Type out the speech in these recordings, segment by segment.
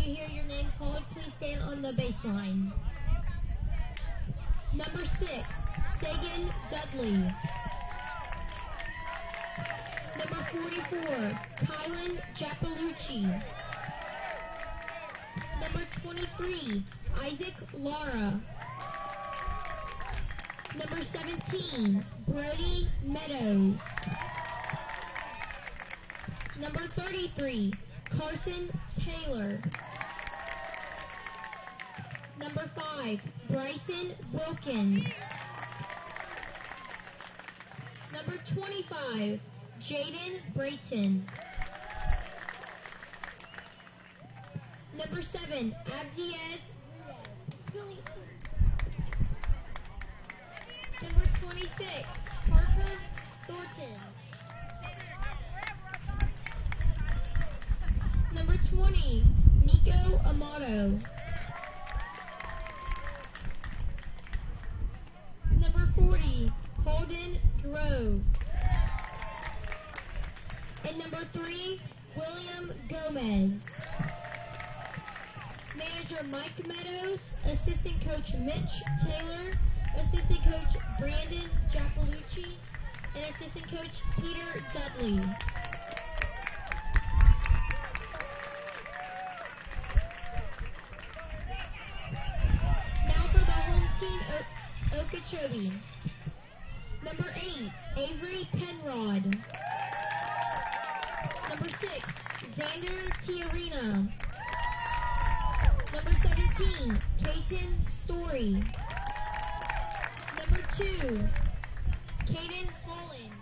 you hear your name called, please stand on the baseline. Number 6, Sagan Dudley. Number 44, Kylan Japalucci. Number 23, Isaac Lara. Number 17, Brody Meadows. Number 33, Carson Taylor. Number 5, Bryson Wilkins. Number 25, Jaden Brayton. Number 7, Abdiez. Number 26, Parker Thornton. Number 20, Nico Amato. Number 40, Holden Grove. And number 3, William Gomez. Manager Mike Meadows, Assistant Coach Mitch Taylor, Assistant Coach Brandon Japalucci, and Assistant Coach Peter Dudley. Now for the home team, Okeechobee. Number 8, Avery Penrod. Number 6, Xander Tiarina. Number 17, Kaiten Story. Number 2, Caden Holland.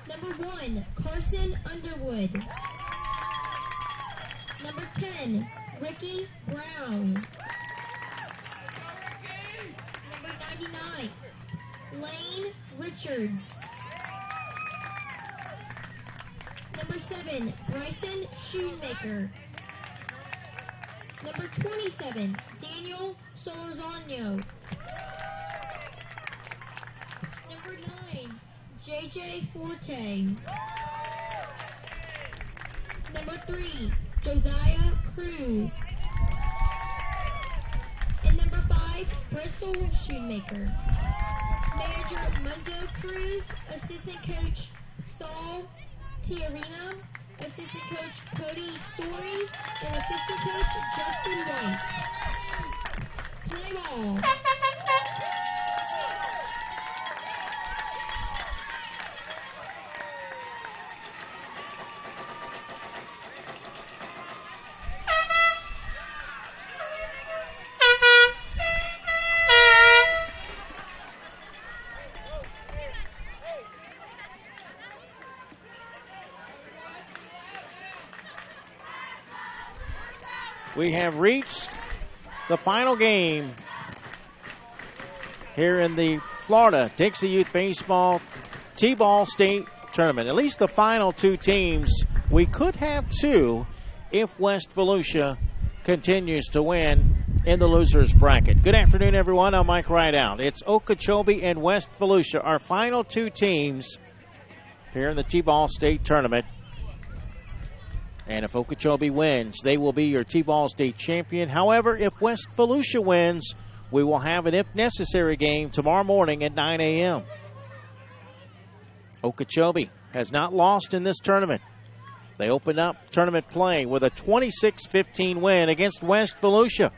Number 1, Carson Underwood. Number 10, Ricky Brown. Number 99, Lane Richards. Number 7, Bryson Shoemaker. Number 27, Daniel Solorzano. Number 9, JJ Forte. Number 3, Josiah Cruz. And number 5, Bristol Shoemaker. Manager Mundo Cruz, Assistant Coach Saul Tiarina, Assistant Coach Cody Story, and Assistant Coach Justin White. Play ball. We have reached the final game here in the Florida Dixie Youth Baseball T-Ball State Tournament. At least the final 2 teams. We could have 2 if West Volusia continues to win in the losers bracket. Good afternoon, everyone. I'm Mike Rideout. It's Okeechobee and West Volusia, our final 2 teams here in the T-Ball State Tournament. And if Okeechobee wins, they will be your T-Ball State champion. However, if West Volusia wins, we will have an if necessary game tomorrow morning at 9 a.m. Okeechobee has not lost in this tournament. They opened up tournament play with a 26-15 win against West Volusia.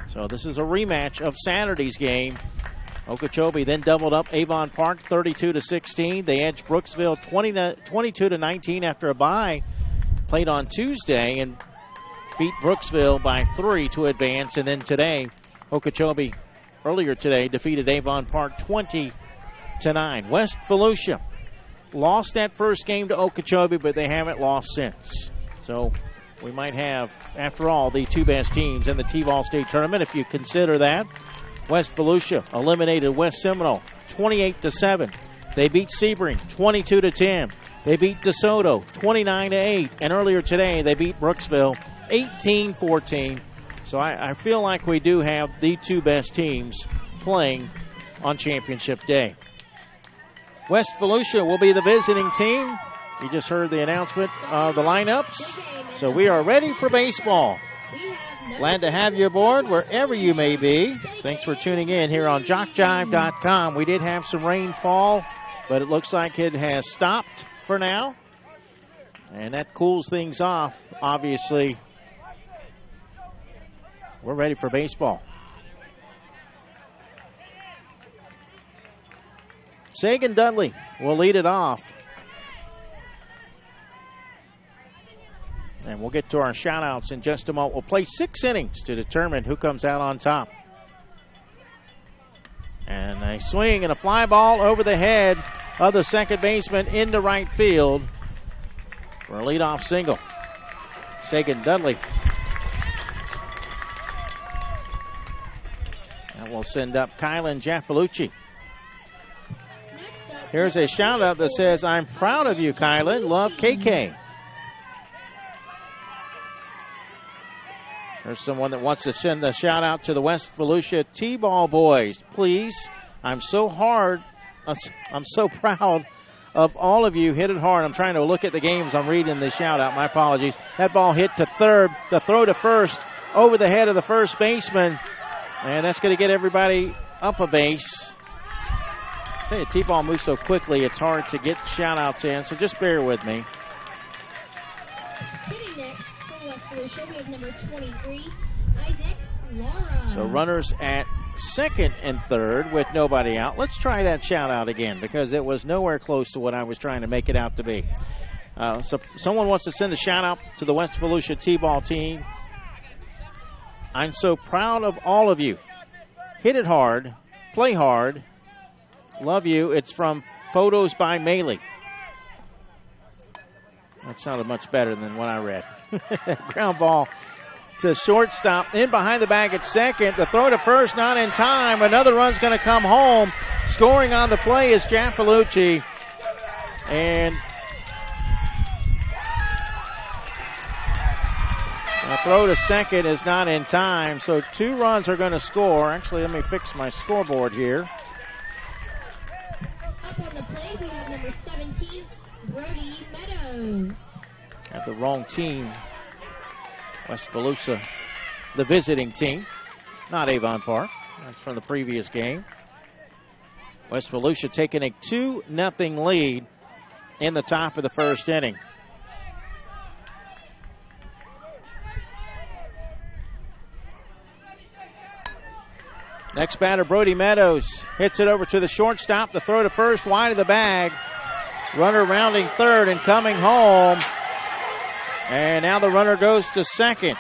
So this is a rematch of Saturday's game. Okeechobee then doubled up Avon Park 32-16. They edged Brooksville 22-19 after a bye. Played on Tuesday and beat Brooksville by 3 to advance. And then today, Okeechobee, earlier today, defeated Avon Park 20-9. West Volusia lost that first game to Okeechobee, but they haven't lost since. So we might have, after all, the 2 best teams in the T-Ball State Tournament, if you consider that. West Volusia eliminated West Seminole 28-7. They beat Sebring 22-10. They beat DeSoto 29-8. And earlier today, they beat Brooksville 18-14. So I feel like we do have the 2 best teams playing on championship day. West Volusia will be the visiting team. You just heard the announcement of the lineups. So we are ready for baseball. Glad to have you aboard wherever you may be. Thanks for tuning in here on JockJive.com. We did have some rainfall, but it looks like it has stopped for now. And that cools things off, obviously. We're ready for baseball. Sagan Dudley will lead it off. And we'll get to our shout-outs in just a moment. We'll play 6 innings to determine who comes out on top. And a swing and a fly ball over the head of the second baseman into right field for a leadoff single. Sagan Dudley. And we'll send up Kylan Japalucci. Here's a shout-out that says, I'm proud of you, Kylan. Love KK. There's someone that wants to send a shout-out to the West Volusia T-ball boys. Please, I'm so proud of all of you. Hit it hard. I'm trying to look at the games. I'm reading the shout-out. My apologies. That ball hit to third. The throw to first over the head of the first baseman. And that's going to get everybody up a base. I tell you, T-ball moves so quickly, it's hard to get shout-outs in, so just bear with me. Hitting next for West Volusia, we have number 23, Isaac Lara. So runners at second and third with nobody out. Let's try that shout-out again because it was nowhere close to what I was trying to make it out to be. So someone wants to send a shout-out to the West Volusia T-ball team. I'm so proud of all of you. Hit it hard. Play hard. Love you. It's from Photos by Maley. That sounded much better than what I read. Ground ball to shortstop. In behind the bag at second. The throw to first, not in time. Another run's going to come home. Scoring on the play is Japalucci. And the throw to second is not in time. So 2 runs are going to score. Actually, let me fix my scoreboard here. Up on the play, we have number 17, Brody Meadows. Got the wrong team. West Volusia, the visiting team, not Avon Park. That's from the previous game. West Volusia taking a 2-0 lead in the top of the first inning. Next batter, Brody Meadows, hits it over to the shortstop. The throw to first, wide of the bag. Runner rounding third and coming home. And now the runner goes to second.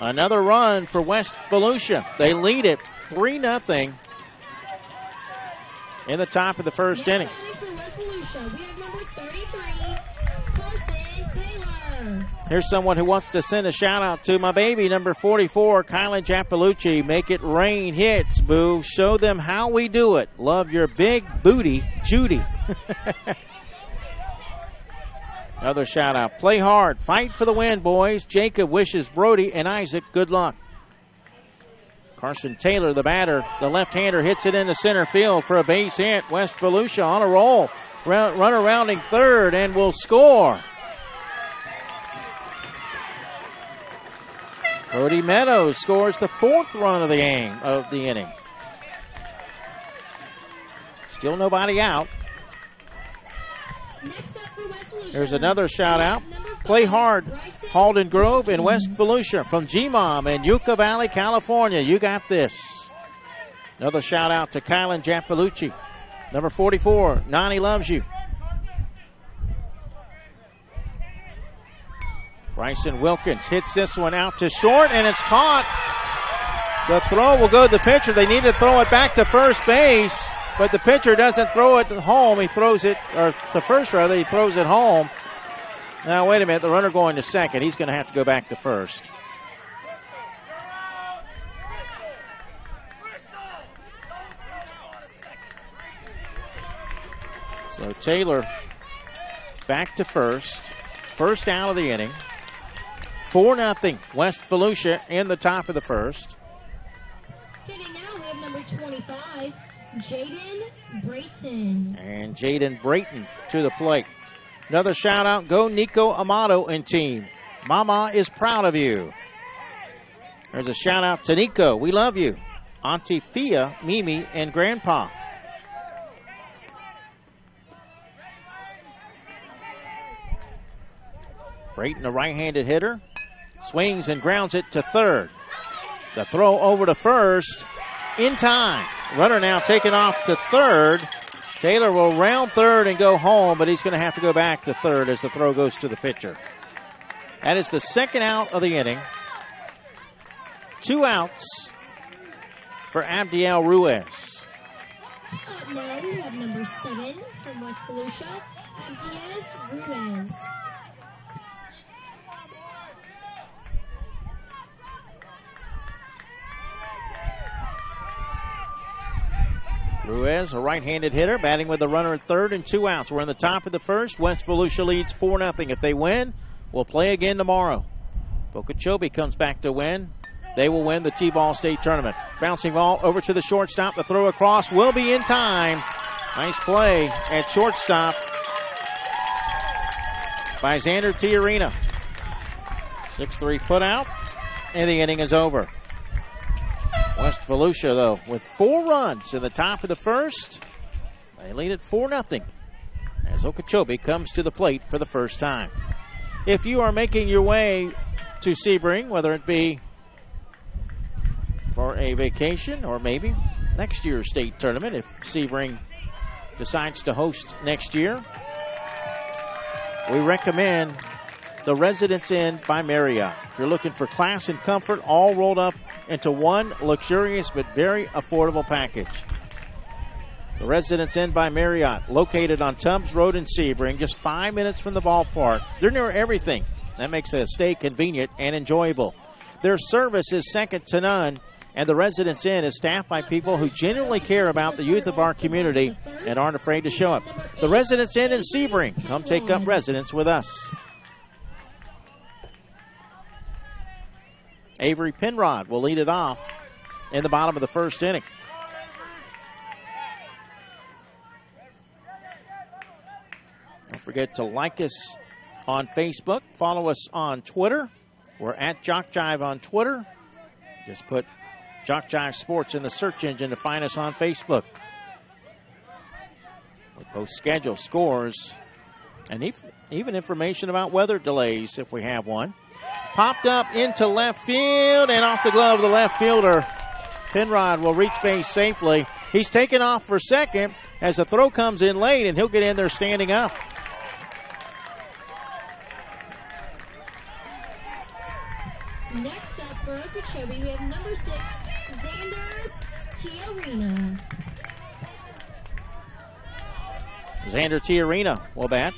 Another run for West Volusia. They lead it 3-0 in the top of the first inning. For West Volusia, we have number 33, Carson Taylor. Here's someone who wants to send a shout-out to my baby, number 44, Kylan Japalucci. Make it rain hits, boo. Show them how we do it. Love your big booty, Judy. Another shout-out. Play hard. Fight for the win, boys. Jacob wishes Brody and Isaac good luck. Carson Taylor, the batter, the left-hander, hits it into center field for a base hit. West Volusia on a roll. Runner rounding third and will score. Brody Meadows scores the 4th run of the inning. Still nobody out. Next up for West Volusia, There's another shout out. number 5, Play hard. Bryson Halden Grove in West Volusia from G-Mom in Yucca Valley, California. You got this. Another shout out to Kylan Japalucci. Number 44, Nani loves you. Bryson Wilkins hits this one out to short, and it's caught. The throw will go to the pitcher. They need to throw it back to first base, but the pitcher doesn't throw it home. He throws it, or to first rather, he throws it home. Now, wait a minute. The runner going to second. He's going to have to go back to first. So Taylor back to first. First out of the inning. 4-0 West Volusia in the top of the first. Hitting now, we have number 25, Jaden Brayton. And Jaden Brayton to the plate. Another shout out, go Nico Amato and team. Mama is proud of you. There's a shout out to Nico. We love you. Auntie Fia, Mimi, and Grandpa. Brayton, a right-handed hitter, swings and grounds it to third. The throw over to first in time. Runner now taken off to third. Taylor will round third and go home, but he's going to have to go back to third as the throw goes to the pitcher. That is the second out of the inning. 2 outs for Abdiel Ruiz. Up now we have number 7 from West Volusia, Abdiel Ruiz. Ruiz, a right-handed hitter, batting with the runner at third and 2 outs. We're in the top of the first. West Volusia leads 4-0. If they win, we'll play again tomorrow. Okeechobee comes back to win. They will win the T-ball state tournament. Bouncing ball over to the shortstop. The throw across will be in time. Nice play at shortstop by Xander Tiarina. 6-3 put out, and the inning is over. West Volusia, though, with 4 runs in the top of the first. They lead at 4-0 as Okeechobee comes to the plate for the first time. If you are making your way to Sebring, whether it be for a vacation or maybe next year's state tournament, if Sebring decides to host next year, we recommend the Residence Inn by Marriott. If you're looking for class and comfort all rolled up into one luxurious but very affordable package. The Residence Inn by Marriott, located on Tubbs Road in Sebring, just 5 minutes from the ballpark. They're near everything. That makes the stay convenient and enjoyable. Their service is second to none, and the Residence Inn is staffed by people who genuinely care about the youth of our community and aren't afraid to show up. The Residence Inn in Sebring. Come take up residence with us. Avery Penrod will lead it off in the bottom of the first inning. Don't forget to like us on Facebook. Follow us on Twitter. We're at Jock Jive on Twitter. Just put Jock Jive Sports in the search engine to find us on Facebook. We post schedule, scores, and even information about weather delays if we have one. Popped up into left field and off the glove of the left fielder. Penrod will reach base safely. He's taken off for second as the throw comes in late, and he'll get in there standing up. Next up for Okeechobee, we have number 6, Xander Tiarina. Xander Tiarina will bat.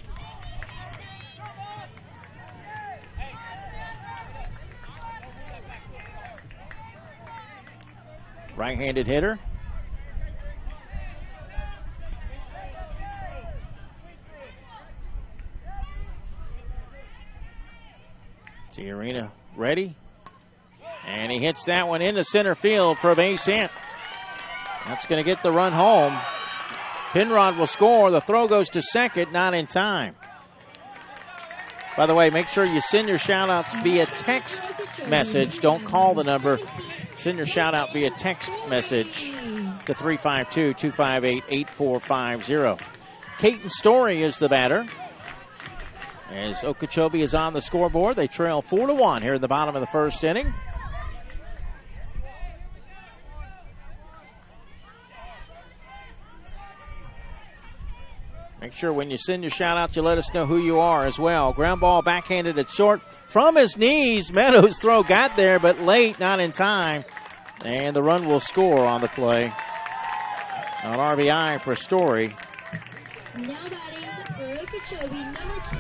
Right-handed hitter. Tiarina ready. And he hits that one into center field for a base hit. That's going to get the run home. Penrod will score. The throw goes to second, not in time. By the way, make sure you send your shout-outs via text message. Don't call the number. Send your shout-out via text message to 352-258-8450. Caton Story is the batter. As Okeechobee is on the scoreboard, they trail 4-1 here in the bottom of the first inning. Make sure when you send your shout-out, you let us know who you are as well. Ground ball backhanded at short. From his knees, Meadows' throw got there, but late, not in time. And the run will score on the play. An RBI for Story. Now batting for Okeechobee, number 2,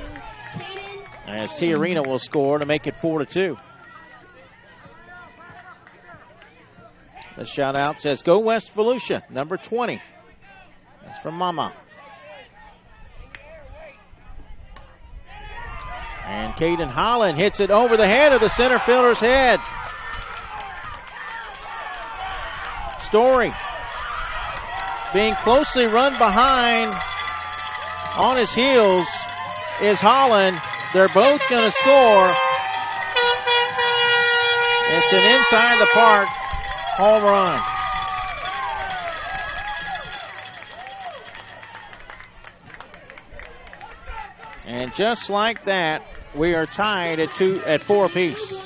Caden. As Tiarina will score to make it 4-2. The shout-out says, go West Volusia, number 20. That's from Mama. And Caden Holland hits it over the head of the center fielder's head. Story being closely run behind. On his heels is Holland. They're both going to score. It's an inside the park home run. And just like that, we are tied at 4 apiece.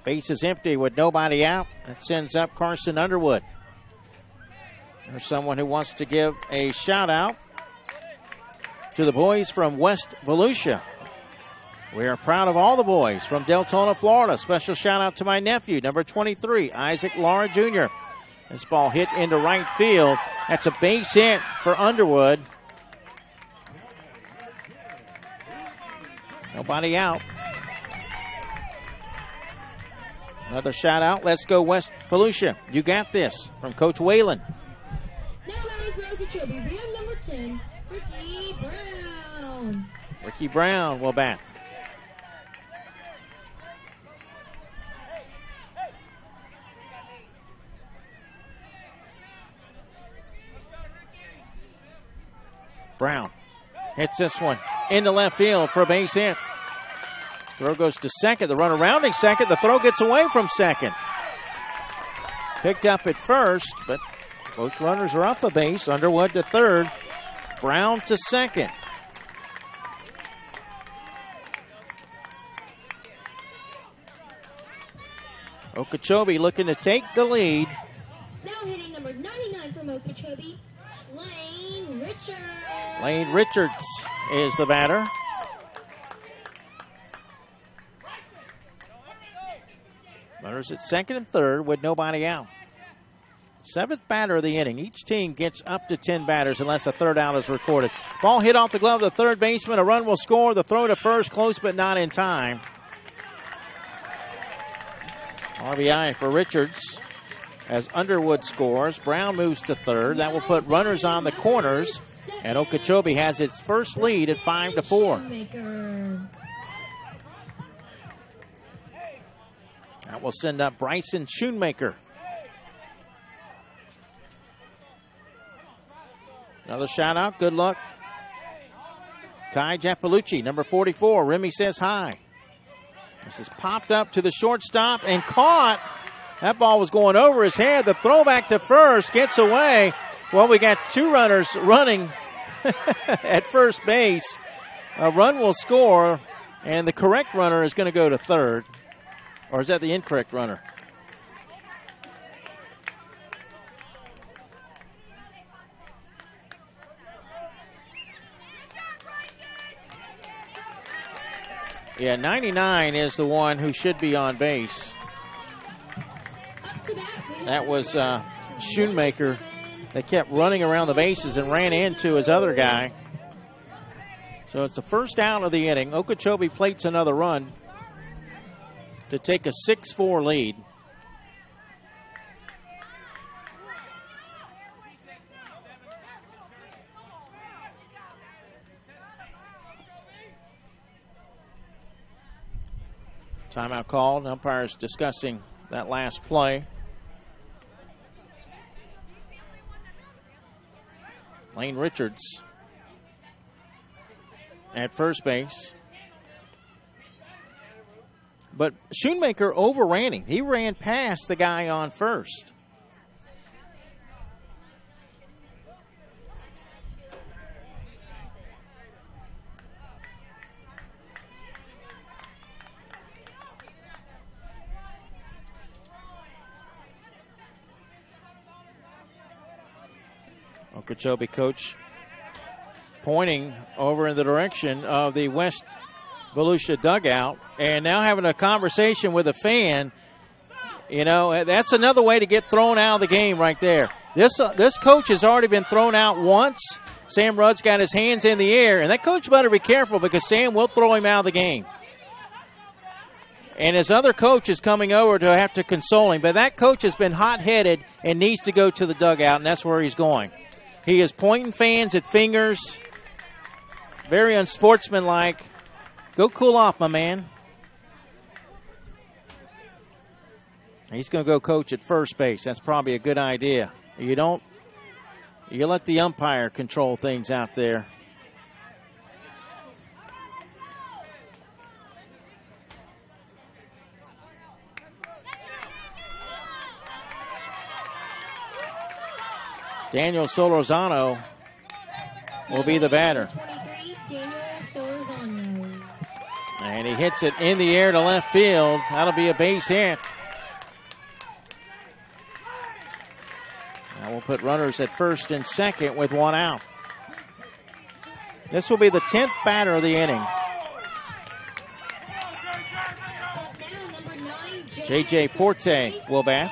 Base is empty with nobody out. That sends up Carson Underwood. There's someone who wants to give a shout out to the boys from West Volusia. We are proud of all the boys from Deltona, Florida. Special shout out to my nephew, number 23, Isaac Lara Jr. This ball hit into right field. That's a base hit for Underwood. Nobody out. Another shout out. Let's go West Volusia. You got this from Coach Whalen. Now batting for Okeechobee, we have number 10, Ricky Brown. Ricky Brown will bat. Brown hits this one into left field for a base hit. Throw goes to second. The runner rounding second. The throw gets away from second. Picked up at first, but both runners are up a base. Underwood to third. Brown to second. Okeechobee looking to take the lead. Now hitting number 99 from Okeechobee, Lane Richards. Lane Richards is the batter. Runners at second and third with nobody out. 7th batter of the inning. Each team gets up to 10 batters unless a third out is recorded. Ball hit off the glove of the third baseman. A run will score. The throw to first, close but not in time. RBI for Richards as Underwood scores. Brown moves to third. That will put runners on the corners. And Okeechobee has its first lead at 5-4. That will send up Bryson Schoonmaker. Another shout out. Good luck. Kai Japalucci, number 44. Remy says hi. This is popped up to the shortstop and caught. That ball was going over his head. The throwback to first gets away. Well, we got 2 runners running at first base. A run will score, and the correct runner is going to go to third. Or is that the incorrect runner? Yeah, 99 is the one who should be on base. That was Schoonmaker that kept running around the bases and ran into his other guy. So it's the first out of the inning. Okeechobee plates another run to take a 6-4 lead. Timeout called. Umpires discussing that last play. Lane Richards at first base. But Schoonmaker overran him. He ran past the guy on first. Okeechobee coach pointing over in the direction of the West Volusia dugout and now having a conversation with a fan. You know, that's another way to get thrown out of the game right there. This coach has already been thrown out once. Sam Rudd's got his hands in the air, and that coach better be careful because Sam will throw him out of the game. And his other coach is coming over to have to console him, but that coach has been hot-headed and needs to go to the dugout, and that's where he's going. He is pointing fans at fingers, very unsportsmanlike. Go cool off, my man. He's going to go coach at first base. That's probably a good idea. You let the umpire control things out there. Daniel Solorzano will be the batter. And he hits it in the air to left field. That'll be a base hit. Now we'll put runners at first and second with one out. This will be the 10th batter of the inning. J.J. Forte will bat.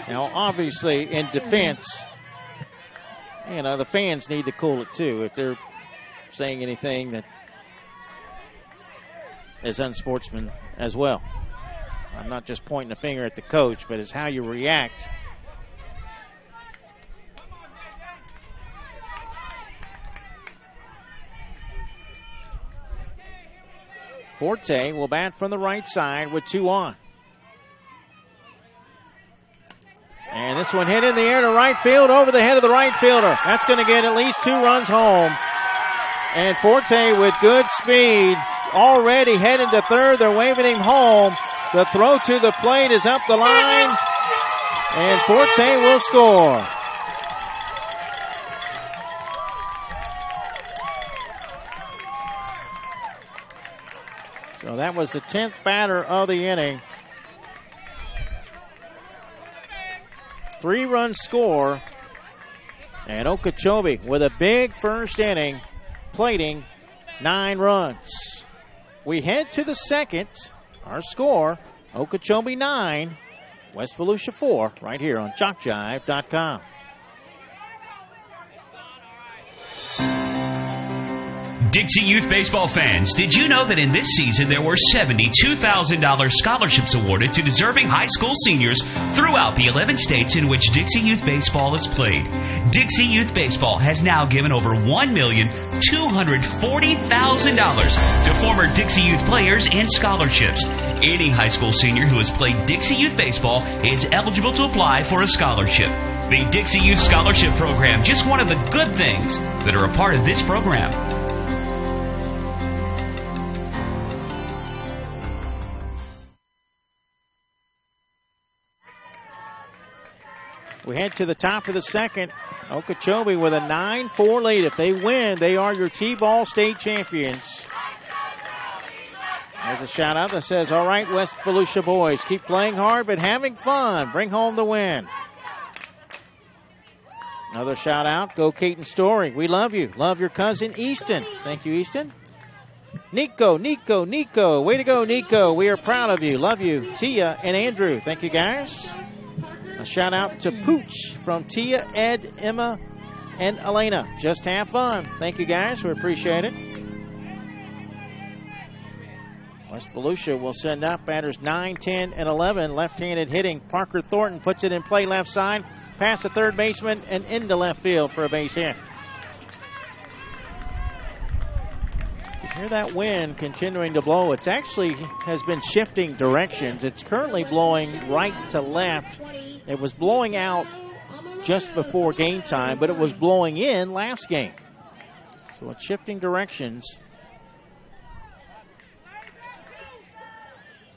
Now, obviously, in defense, the fans need to cool it too if they're saying anything that is unsportsman as well. I'm not just pointing a finger at the coach, but it's how you react. Forte will bat from the right side with 2 on. And this one hit in the air to right field over the head of the right fielder. That's going to get at least 2 runs home. And Forte with good speed already headed to third. They're waving him home. The throw to the plate is up the line. And Forte will score. So that was the 10th batter of the inning. 3-run score, and Okeechobee with a big first inning, plating 9 runs. We head to the second. Our score, Okeechobee 9, West Volusia 4, right here on JockJive.com. Dixie Youth Baseball fans, did you know that in this season there were $72,000 scholarships awarded to deserving high school seniors throughout the 11 states in which Dixie Youth Baseball is played? Dixie Youth Baseball has now given over $1,240,000 to former Dixie Youth players in scholarships. Any high school senior who has played Dixie Youth Baseball is eligible to apply for a scholarship. The Dixie Youth Scholarship Program, just one of the good things that are a part of this program. We head to the top of the second. Okeechobee with a 9-4 lead. If they win, they are your T-ball state champions. There's a shout out that says, all right, West Volusia boys, keep playing hard but having fun. Bring home the win. Another shout out, go Keaton Story. We love you. Love your cousin Easton. Thank you, Easton. Nico. Way to go, Nico. We are proud of you. Love you, Tia and Andrew. Thank you, guys. A shout out to Pooch from Tia, Ed, Emma, and Elena. Just have fun. Thank you, guys. We appreciate it. West Volusia will send up batters 9, 10, and 11. Left-handed hitting. Parker Thornton puts it in play left side. Past the third baseman and into left field for a base hit. You hear that wind continuing to blow. It's actually has been shifting directions. It's currently blowing right to left. It was blowing out just before game time, but it was blowing in last game. So it's shifting directions.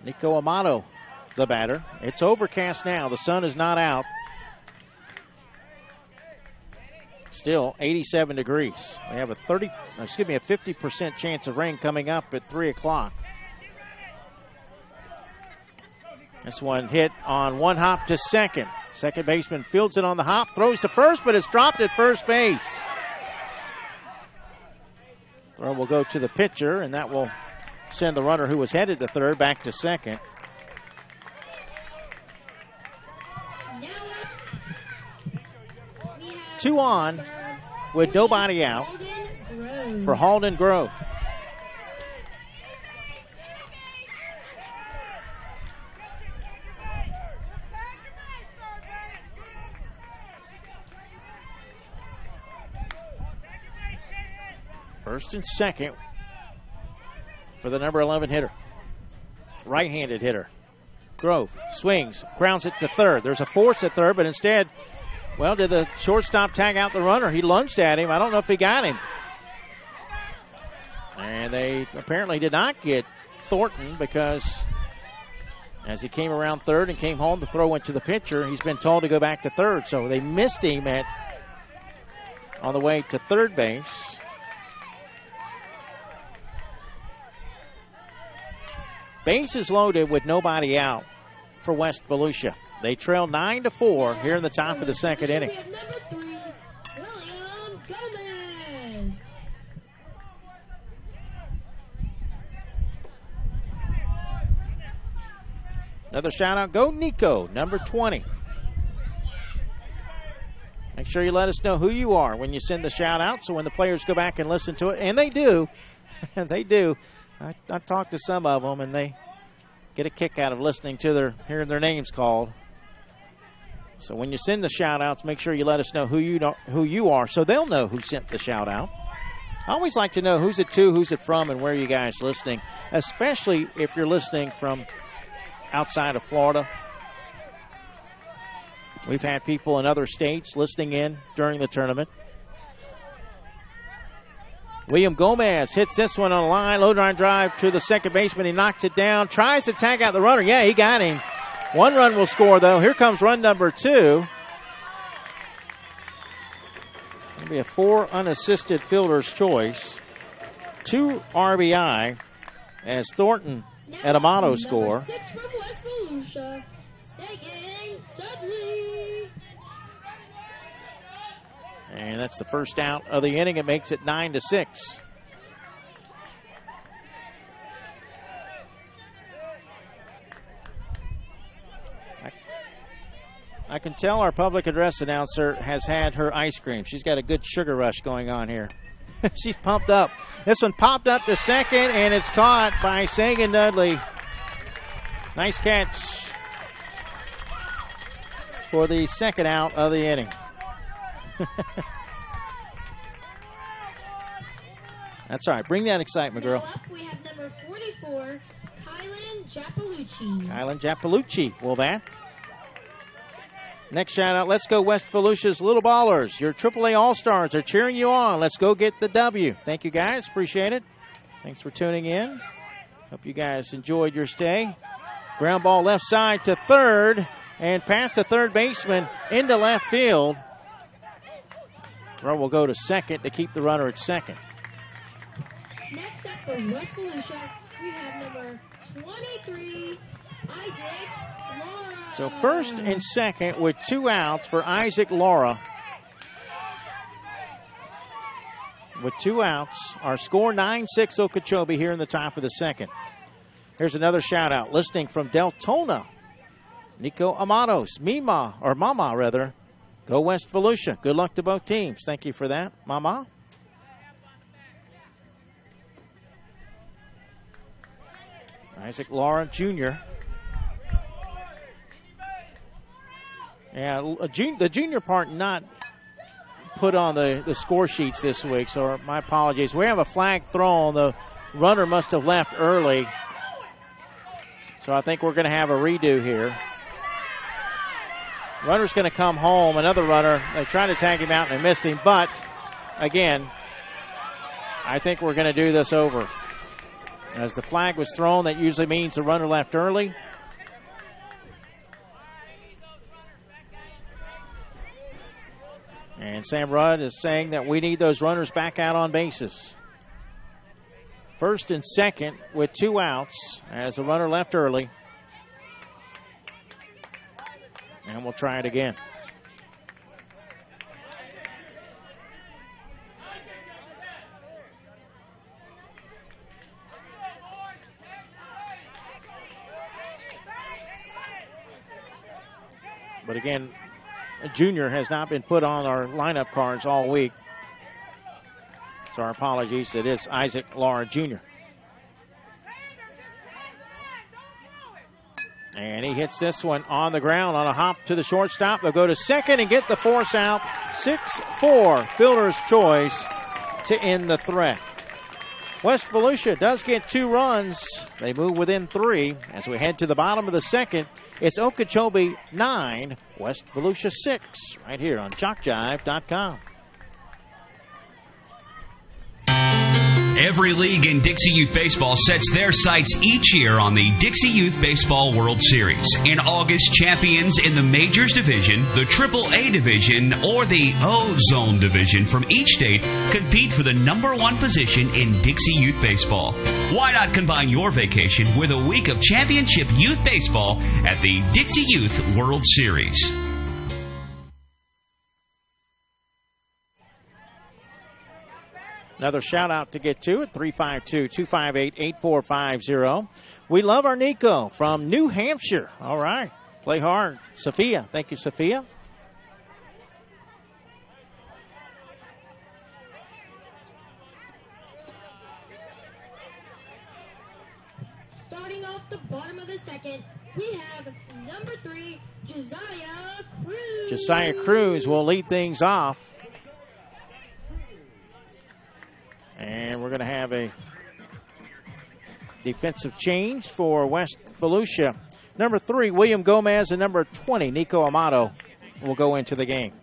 Nico Amato, the batter. It's overcast now. The sun is not out. Still 87 degrees. We have a 50% chance of rain coming up at 3 o'clock. This one hit on one hop to second. Second baseman fields it on the hop, throws to first, but it's dropped at first base. Throw will go to the pitcher, and that will send the runner who was headed to third back to second. Two on with nobody out for Halden Grove. First and second for the number 11 hitter. Right-handed hitter. Grove swings, grounds it to third. There's a force at third, but instead, well, did the shortstop tag out the runner? He lunged at him. I don't know if he got him. And they apparently did not get Thornton because as he came around third and came home, the throw went to the pitcher. He's been told to go back to third, so they missed him on the way to third base. Bases loaded with nobody out for West Volusia. They trail 9-4 here in the top of the second inning. We have number 3, William Gomez. Another shout out. Go Nico, number 20. Make sure you let us know who you are when you send the shout out so when the players go back and listen to it, and they do, they do. I talked to some of them, and they get a kick out of listening to hearing their names called. So when you send the shout-outs, make sure you let us know who you are so they'll know who sent the shout-out. I always like to know who's it to, who's it from, and where you guys listening, especially if you're listening from outside of Florida. We've had people in other states listening in during the tournament. William Gomez hits this one on the line. Low line drive to the second baseman. He knocks it down. Tries to tag out the runner. Yeah, he got him. 1 run will score, though. Here comes run number 2. It'll be a 4 unassisted fielder's choice. 2 RBI as Thornton and Amato score. 6 from West Volusia, Sagan Dudley. And that's the first out of the inning. It makes it 9-6. I can tell our public address announcer has had her ice cream. She's got a good sugar rush going on here. She's pumped up. This one popped up to second, and it's caught by Sagan Dudley. Nice catch for the second out of the inning. That's all right. Bring that excitement, girl. Now up, we have number 44, Kylan Japalucci. Kylan Japalucci will bat. Next shout out, let's go West Volusia's Little Ballers. Your AAA All-Stars are cheering you on. Let's go get the W. Thank you, guys. Appreciate it. Thanks for tuning in. Hope you guys enjoyed your stay. Ground ball left side to third and past the third baseman into left field. Throw will go to second to keep the runner at second. Next up for West Volusia, we have number 23, Isaac Laura. So first and second with 2 outs for Isaac Laura. With 2 outs, our score 9-6 Okeechobee here in the top of the second. Here's another shout out listening from Deltona. Nico Amados, Mama rather. Go West Volusia. Good luck to both teams. Thank you for that, Mama. Isaac Laura Jr. Yeah, the junior part not put on the score sheets this week, so my apologies. We have a flag thrown. The runner must have left early, so I think we're going to have a redo here. Runner's going to come home. Another runner. They tried to tag him out and they missed him, but again, I think we're going to do this over. As the flag was thrown, that usually means the runner left early. And Sam Rudd is saying that we need those runners back out on bases. First and second with 2 outs as the runner left early. And we'll try it again. But again, a junior has not been put on our lineup cards all week. So our apologies. It is Isaac Laura Jr. And he hits this one on the ground on a hop to the shortstop. They'll go to second and get the force out. 6-4, fielder's choice to end the threat. West Volusia does get 2 runs. They move within 3. As we head to the bottom of the second, it's Okeechobee 9, West Volusia 6, right here on ChalkJive.com. Every league in Dixie Youth Baseball sets their sights each year on the Dixie Youth Baseball World Series. In August, champions in the Majors Division, the AAA Division, or the O-Zone Division from each state compete for the #1 position in Dixie Youth Baseball. Why not combine your vacation with a week of championship youth baseball at the Dixie Youth World Series? Another shout out to get to at 352-258-8450. We love our Nico from New Hampshire. All right. Play hard. Sophia. Thank you, Sophia. Starting off the bottom of the second, we have number 3, Josiah Cruz. Josiah Cruz will lead things off. And we're going to have a defensive change for West Volusia. Number 3, William Gomez, and number 20, Nico Amato, will go into the game.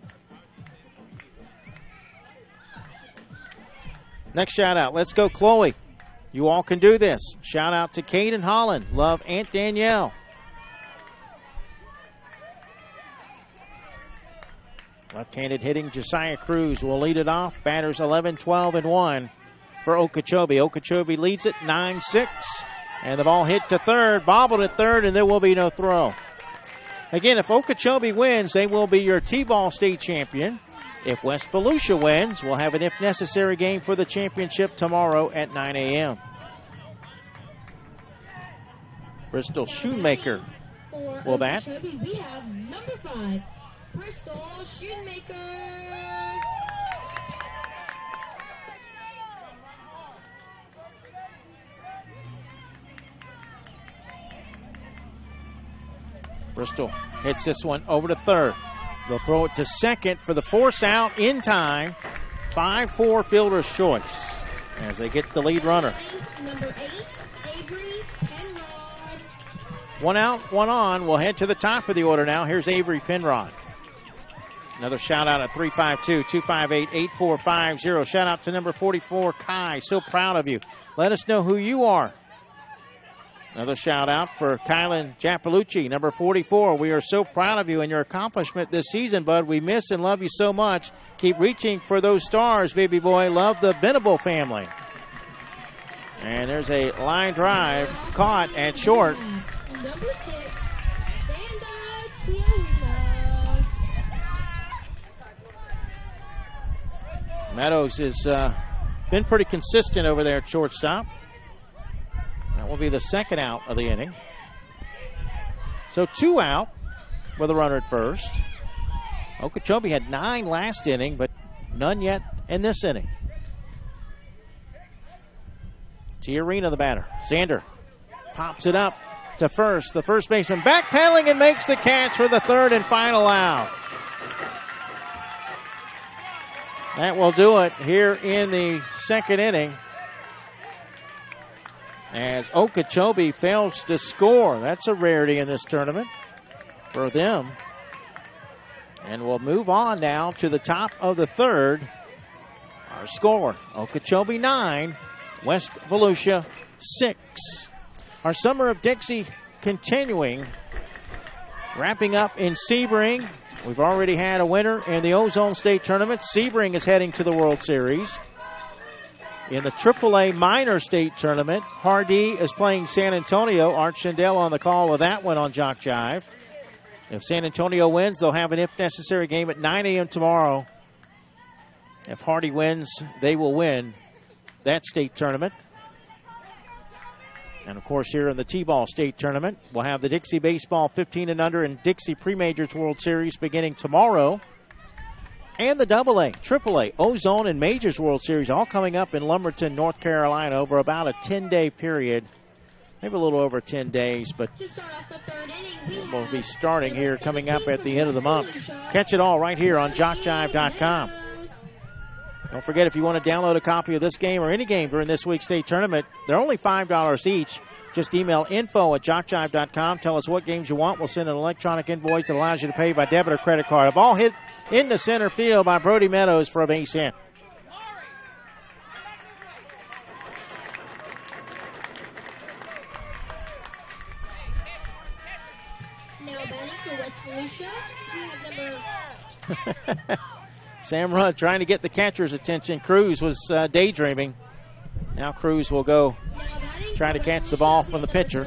Next shout out. Let's go, Chloe. You all can do this. Shout out to Kate and Holland. Love Aunt Danielle. Left-handed hitting Josiah Cruz will lead it off. Batters 11, 12, and 1 for Okeechobee. Okeechobee leads it 9-6. And the ball hit to third, bobbled at third, and there will be no throw. Again, if Okeechobee wins, they will be your T-ball state champion. If West Volusia wins, we'll have an if necessary game for the championship tomorrow at 9 a.m. Bristol Shoemaker will bat. We have number 5, Bristol Shoemaker. Bristol hits this one over to third. They'll throw it to second for the force out in time. 5-4 fielder's choice as they get the lead runner. Number 8, Avery Penrod. 1 out, 1 on. We'll head to the top of the order now. Here's Avery Penrod. Another shout out at 352-258-8450. Shout out to number 44, Kai. So proud of you. Let us know who you are. Another shout out for Kylan Japalucci, number 44. We are so proud of you and your accomplishment this season, bud. We miss and love you so much. Keep reaching for those stars, baby boy. Love the Venable family. And there's a line drive caught at short. Number 6, Tiana. Meadows has been pretty consistent over there at shortstop. That will be the second out of the inning. So 2 out with a runner at first. Okeechobee had 9 last inning, but none yet in this inning. Tiarina, the batter. Sander pops it up to first. The first baseman backpedaling and makes the catch for the third and final out. That will do it here in the second inning, as Okeechobee fails to score. That's a rarity in this tournament for them. And we'll move on now to the top of the third. Our score, Okeechobee 9, West Volusia 6. Our Summer of Dixie continuing, wrapping up in Sebring. We've already had a winner in the O-Zone State Tournament. Sebring is heading to the World Series. In the AAA Minor State Tournament, Hardee is playing San Antonio. Art Schindel on the call with that one on Jock Jive. If San Antonio wins, they'll have an if necessary game at 9 a.m. tomorrow. If Hardee wins, they will win that state tournament. And, of course, here in the T-Ball State Tournament, we'll have the Dixie Baseball 15 and under and Dixie Pre-Majors World Series beginning tomorrow. And the AA, AAA, O-Zone, and Majors World Series all coming up in Lumberton, North Carolina over about a 10-day period. Maybe a little over 10 days, but we'll be starting here coming up at the end of the month. Catch it all right here on JockJive.com. Don't forget, if you want to download a copy of this game or any game during this week's state tournament, they're only $5 each. Just email info@jockjive.com. Tell us what games you want. We'll send an electronic invoice that allows you to pay by debit or credit card. A ball hit in the center field by Brody Meadows for a base hit. Now batting for West Volusia, we have number... Sam Rudd trying to get the catcher's attention. Cruz was daydreaming. Now Cruz will go trying to catch the ball from the pitcher.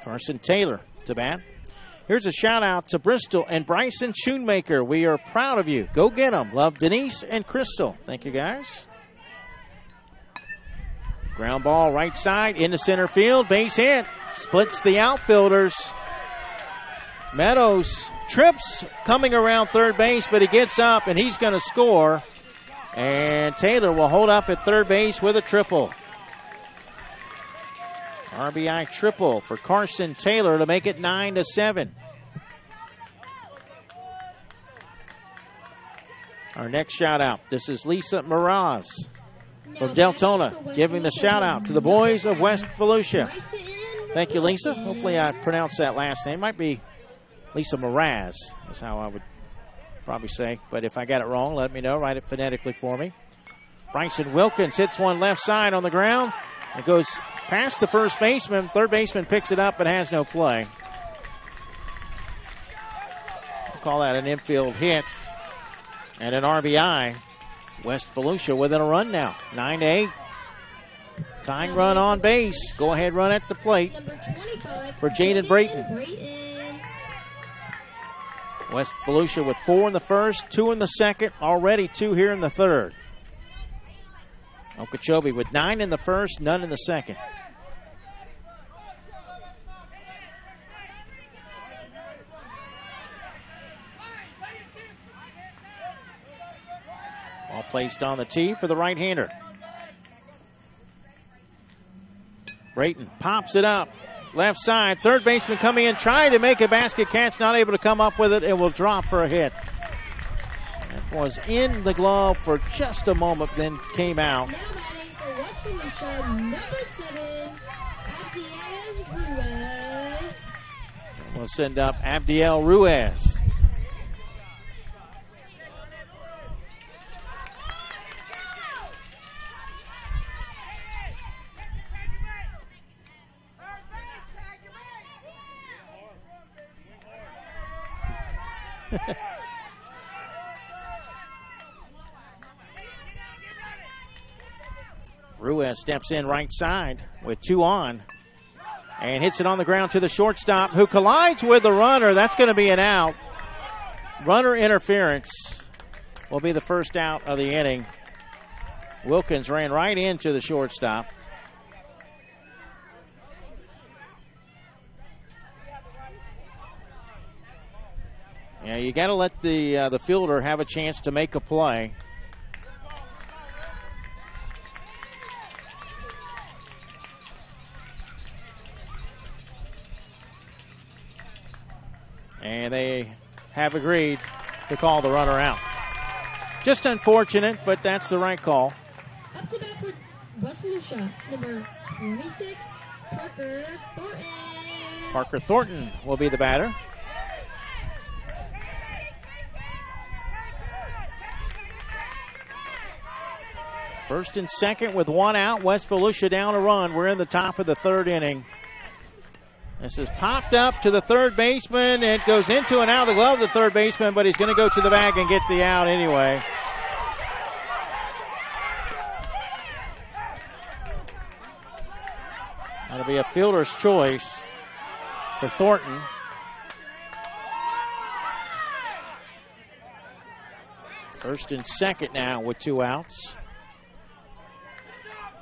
Carson Taylor to bat. Here's a shout out to Bristol and Bryson Schoonmaker. We are proud of you. Go get them. Love Denise and Crystal. Thank you, guys. Ground ball right side into center field. Base hit. Splits the outfielders. Meadows trips coming around third base, but he gets up and he's going to score. And Taylor will hold up at third base with a triple. RBI triple for Carson Taylor to make it 9-7. Our next shout out. This is Lisa Miraz from Deltona, giving the shout out to the boys of West Volusia. Thank you, Lisa. Hopefully I pronounced that last name. Might be Lisa Miraz is how I would probably say. But if I got it wrong, let me know. Write it phonetically for me. Bryson Wilkins hits one left side on the ground. It goes past the first baseman. Third baseman picks it up but has no play. We'll call that an infield hit and an RBI. West Volusia within a run now. 9-8. Tying run on base. Go ahead run at the plate for Jaden Brayton. West Volusia with 4 in the first, 2 in the second, already 2 here in the third. Okeechobee with 9 in the first, none in the second. Ball placed on the tee for the right-hander. Brayton pops it up. Left side, third baseman coming in, trying to make a basket catch, not able to come up with it. It will drop for a hit. That was in the glove for just a moment, then came out. Now batting for West Volusia, number 7, Abdiel Ruiz. We'll send up Abdiel Ruiz. Ruiz steps in right side with 2 on and hits it on the ground to the shortstop, who collides with the runner. That's going to be an out. Runner interference will be the first out of the inning. Wilkins ran right into the shortstop. Yeah, you got to let the fielder have a chance to make a play. And they have agreed to call the runner out. Just unfortunate, but that's the right call. Up to bat for West Volusia, number 26, Parker Thornton. Parker Thornton will be the batter. First and second with 1 out. West Volusia down a run. We're in the top of the third inning. This is popped up to the third baseman. It goes into and out of the glove of the third baseman, but he's going to go to the bag and get the out anyway. That'll be a fielder's choice for Thornton. First and second now with 2 outs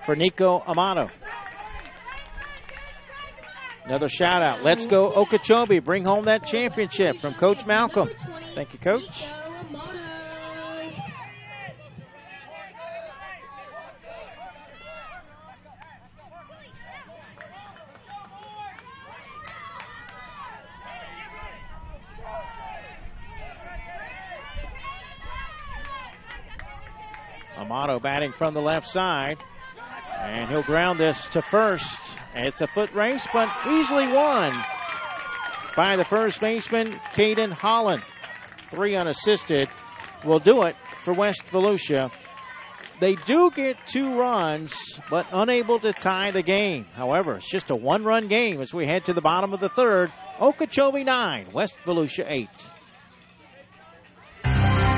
for Nico Amato. Another shout out. Let's go Okeechobee. Bring home that championship from Coach Malcolm. Thank you, Coach. Amato batting from the left side. And he'll ground this to first. It's a foot race, but easily won by the first baseman, Caden Holland. 3 unassisted will do it for West Volusia. They do get 2 runs, but unable to tie the game. However, it's just a 1-run game as we head to the bottom of the third. Okeechobee 9, West Volusia 8.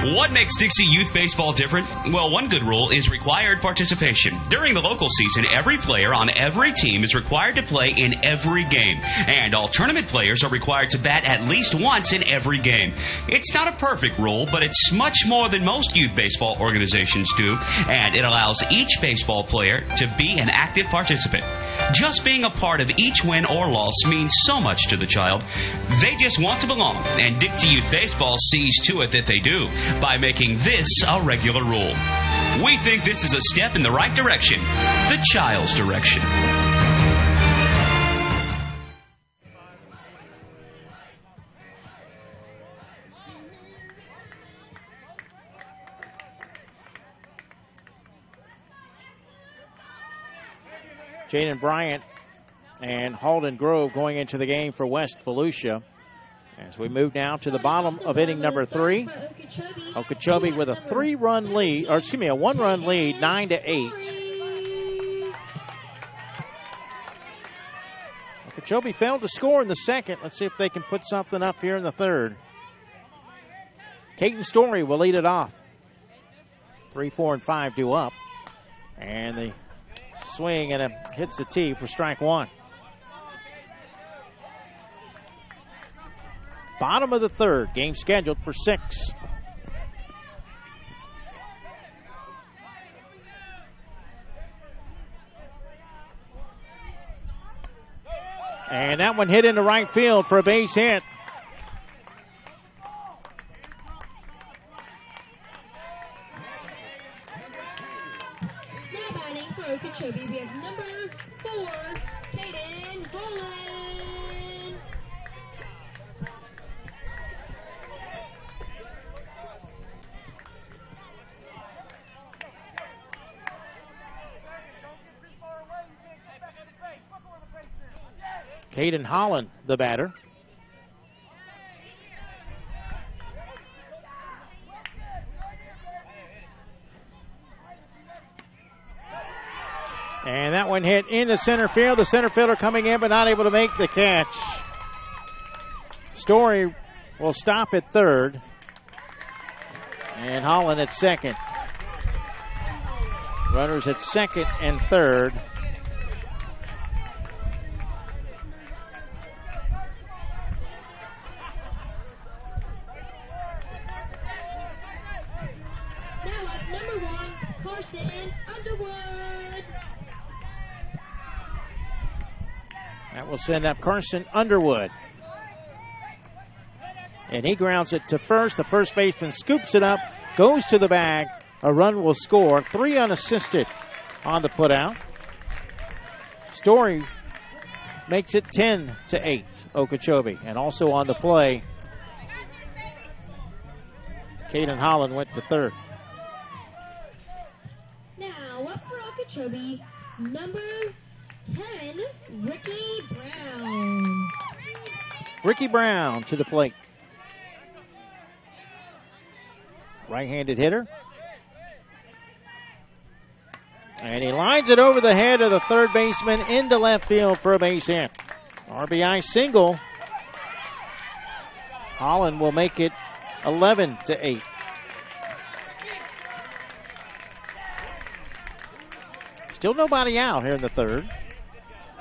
What makes Dixie Youth Baseball different? Well, one good rule is required participation. During the local season, every player on every team is required to play in every game. And all tournament players are required to bat at least once in every game. It's not a perfect rule, but it's much more than most youth baseball organizations do. And it allows each baseball player to be an active participant. Just being a part of each win or loss means so much to the child. They just want to belong. And Dixie Youth Baseball sees to it that they do by making this a regular rule. We think this is a step in the right direction, the child's direction. Jaden Bryant and Halden Grove going into the game for West Volusia. As we move now to the bottom of inning number 3. Okeechobee with a 1-run lead, 9-8. Okeechobee failed to score in the second. Let's see if they can put something up here in the third. Caden Story will lead it off. 3, 4, and 5 due up. And the swing and it hits the tee for strike 1. Bottom of the third, game scheduled for 6. And that one hit into right field for a base hit. Now batting for Okeechobee, we have number 4, Caden Holland. Caden Holland, the batter. And that one hit into center field. The center fielder coming in but not able to make the catch. Story will stop at third. And Holland at second. Runners at second and third. That will send up Carson Underwood. And he grounds it to first. The first baseman scoops it up, goes to the bag. A run will score. 3 unassisted on the putout. Story makes it 10-8, Okeechobee. And also on the play, Caden Holland went to third. Now up for Okeechobee, number 10, Ricky Brown. Ricky Brown to the plate. Right-handed hitter. And he lines it over the head of the third baseman into left field for a base hit. RBI single. Holland will make it 11-8. Still nobody out here in the third.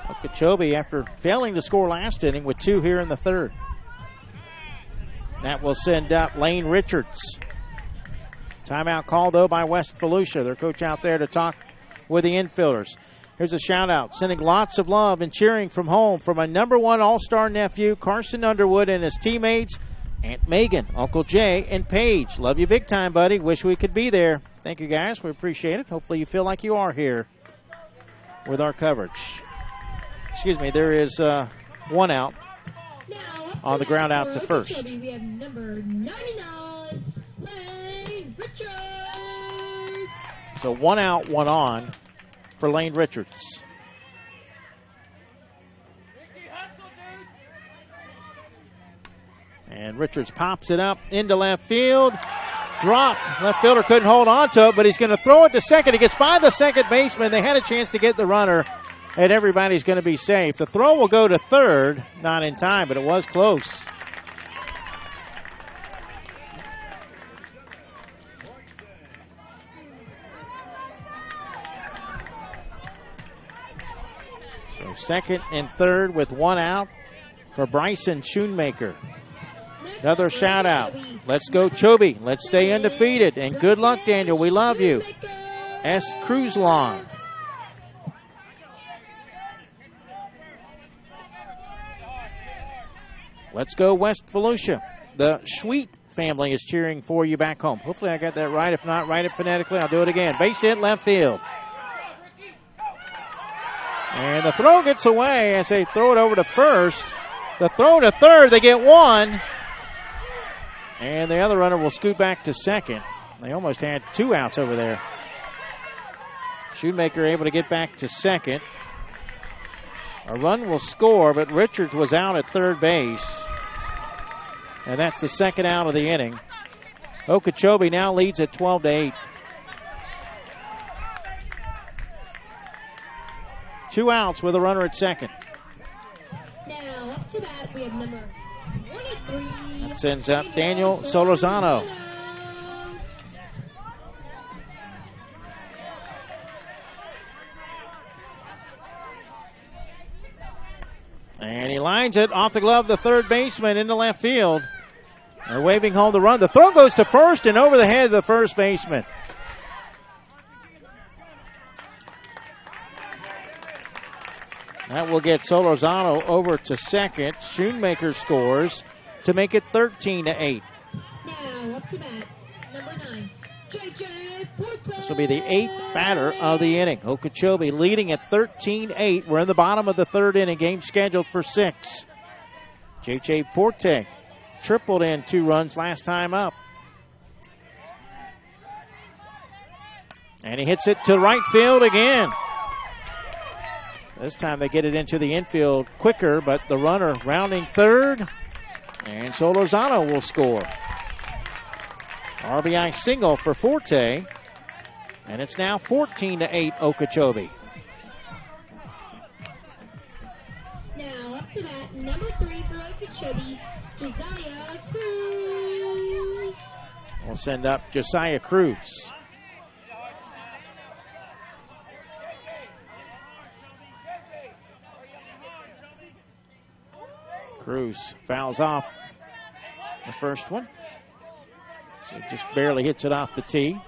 Okeechobee, after failing to score last inning, with 2 here in the third. That will send up Lane Richards. Timeout called, though, by West Volusia. Their coach out there to talk with the infielders. Here's a shout-out, sending lots of love and cheering from home from my #1 All-Star nephew, Carson Underwood, and his teammates, Aunt Megan, Uncle Jay, and Paige. Love you big time, buddy. Wish we could be there. Thank you, guys. We appreciate it. Hopefully you feel like you are here with our coverage. Excuse me, there is 1 out on the ground out to first. We have number 99, Lane Richards. So 1 out, 1 on for Lane Richards. And Richards pops it up into left field. Dropped. Left fielder couldn't hold on to it, but he's going to throw it to second. He gets by the second baseman. They had a chance to get the runner, and everybody's going to be safe. The throw will go to third. Not in time, but it was close. So second and third with 1 out for Bryson Schoonmaker. Another shout out. Let's go, Chobe. Let's stay undefeated. And good luck, Daniel. We love you. S. Cruzlon. Let's go, West Volusia. The Sweet family is cheering for you back home. Hopefully I got that right. If not, write it phonetically. I'll do it again. Base hit, left field. And the throw gets away as they throw it over to first. The throw to third, they get 1. And the other runner will scoot back to second. They almost had 2 outs over there. Shoemaker able to get back to second. A run will score, but Richards was out at third base. And that's the second out of the inning. Okeechobee now leads at 12-8. 2 outs with a runner at second. Now up to bat, we have number 23. That sends up Daniel Solorzano. And he lines it off the glove of the third baseman into left field. They're waving home the run. The throw goes to first and over the head of the first baseman. That will get Solorzano over to second. Schoonmaker scores to make it 13-8. Now up to bat, number 9, JJ Forte. This will be the 8th batter of the inning. Okeechobee leading at 13-8. We're in the bottom of the third inning. Game scheduled for 6. JJ Forte tripled in 2 runs last time up. And he hits it to right field again. This time they get it into the infield quicker, but the runner rounding third, and Solorzano will score. RBI single for Forte, and it's now 14-8 Okeechobee. Now up to bat, number 3 for Okeechobee, Josiah Cruz. We'll send up Josiah Cruz. Cruz fouls off the first one. So he just barely hits it off the tee.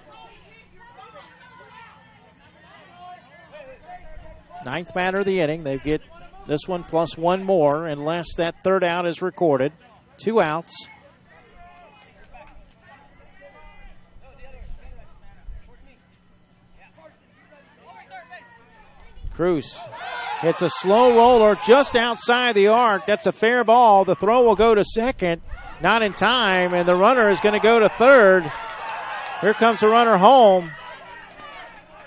9th batter of the inning. They get this one plus 1 more unless that third out is recorded. 2 outs. Cruz hits a slow roller just outside the arc. That's a fair ball. The throw will go to second. Not in time, and the runner is going to go to third. Here comes the runner home.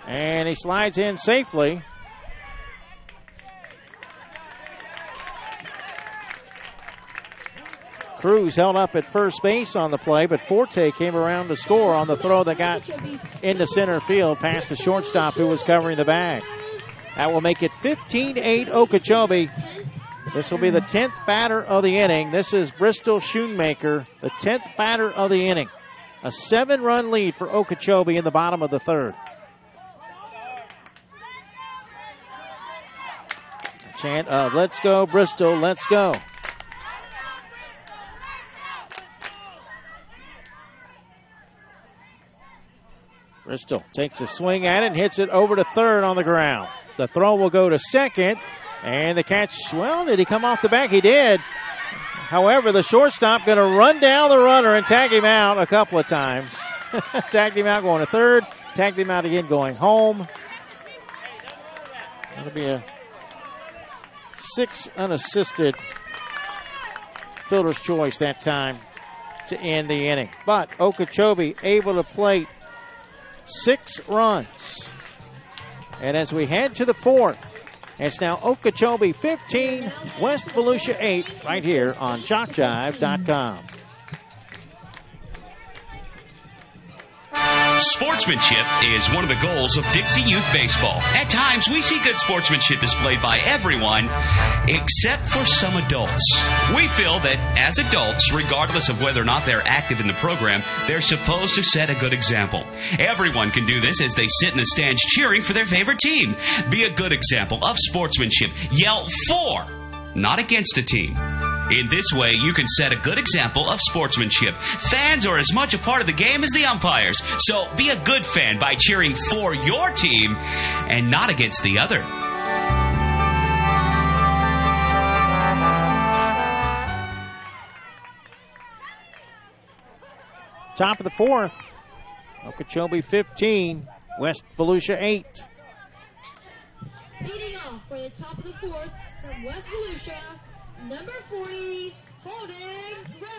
And he slides in safely. Cruz held up at first base on the play, but Forte came around to score on the throw that got into center field past the shortstop who was covering the bag. That will make it 15-8 Okeechobee. This will be the 10th batter of the inning. This is Bristol Schoonmaker, the 10th batter of the inning. A 7-run lead for Okeechobee in the bottom of the third. Chant of "Let's go, Bristol, let's go." Bristol takes a swing at it and hits it over to third on the ground. The throw will go to second, and the catch, well, did he come off the back? He did. However, the shortstop going to run down the runner and tag him out a couple of times. Tagged him out going to third, tagged him out again going home. That'll be a 6 unassisted fielder's choice that time to end the inning. But Okeechobee able to plate 6 runs. And as we head to the 4th, it's now Okeechobee 15, West Volusia 8, right here on ChalkJive.com. Sportsmanship is one of the goals of Dixie Youth Baseball. At times, we see good sportsmanship displayed by everyone except for some adults. We feel that as adults, regardless of whether or not they're active in the program, they're supposed to set a good example. Everyone can do this as they sit in the stands cheering for their favorite team. Be a good example of sportsmanship. Yell for, not against a team. In this way, you can set a good example of sportsmanship. Fans are as much a part of the game as the umpires, so be a good fan by cheering for your team and not against the other. Top of the 4th, Okeechobee 15, West Volusia 8. Leading off for the top of the 4th from West Volusia, number 40, Holden Grove.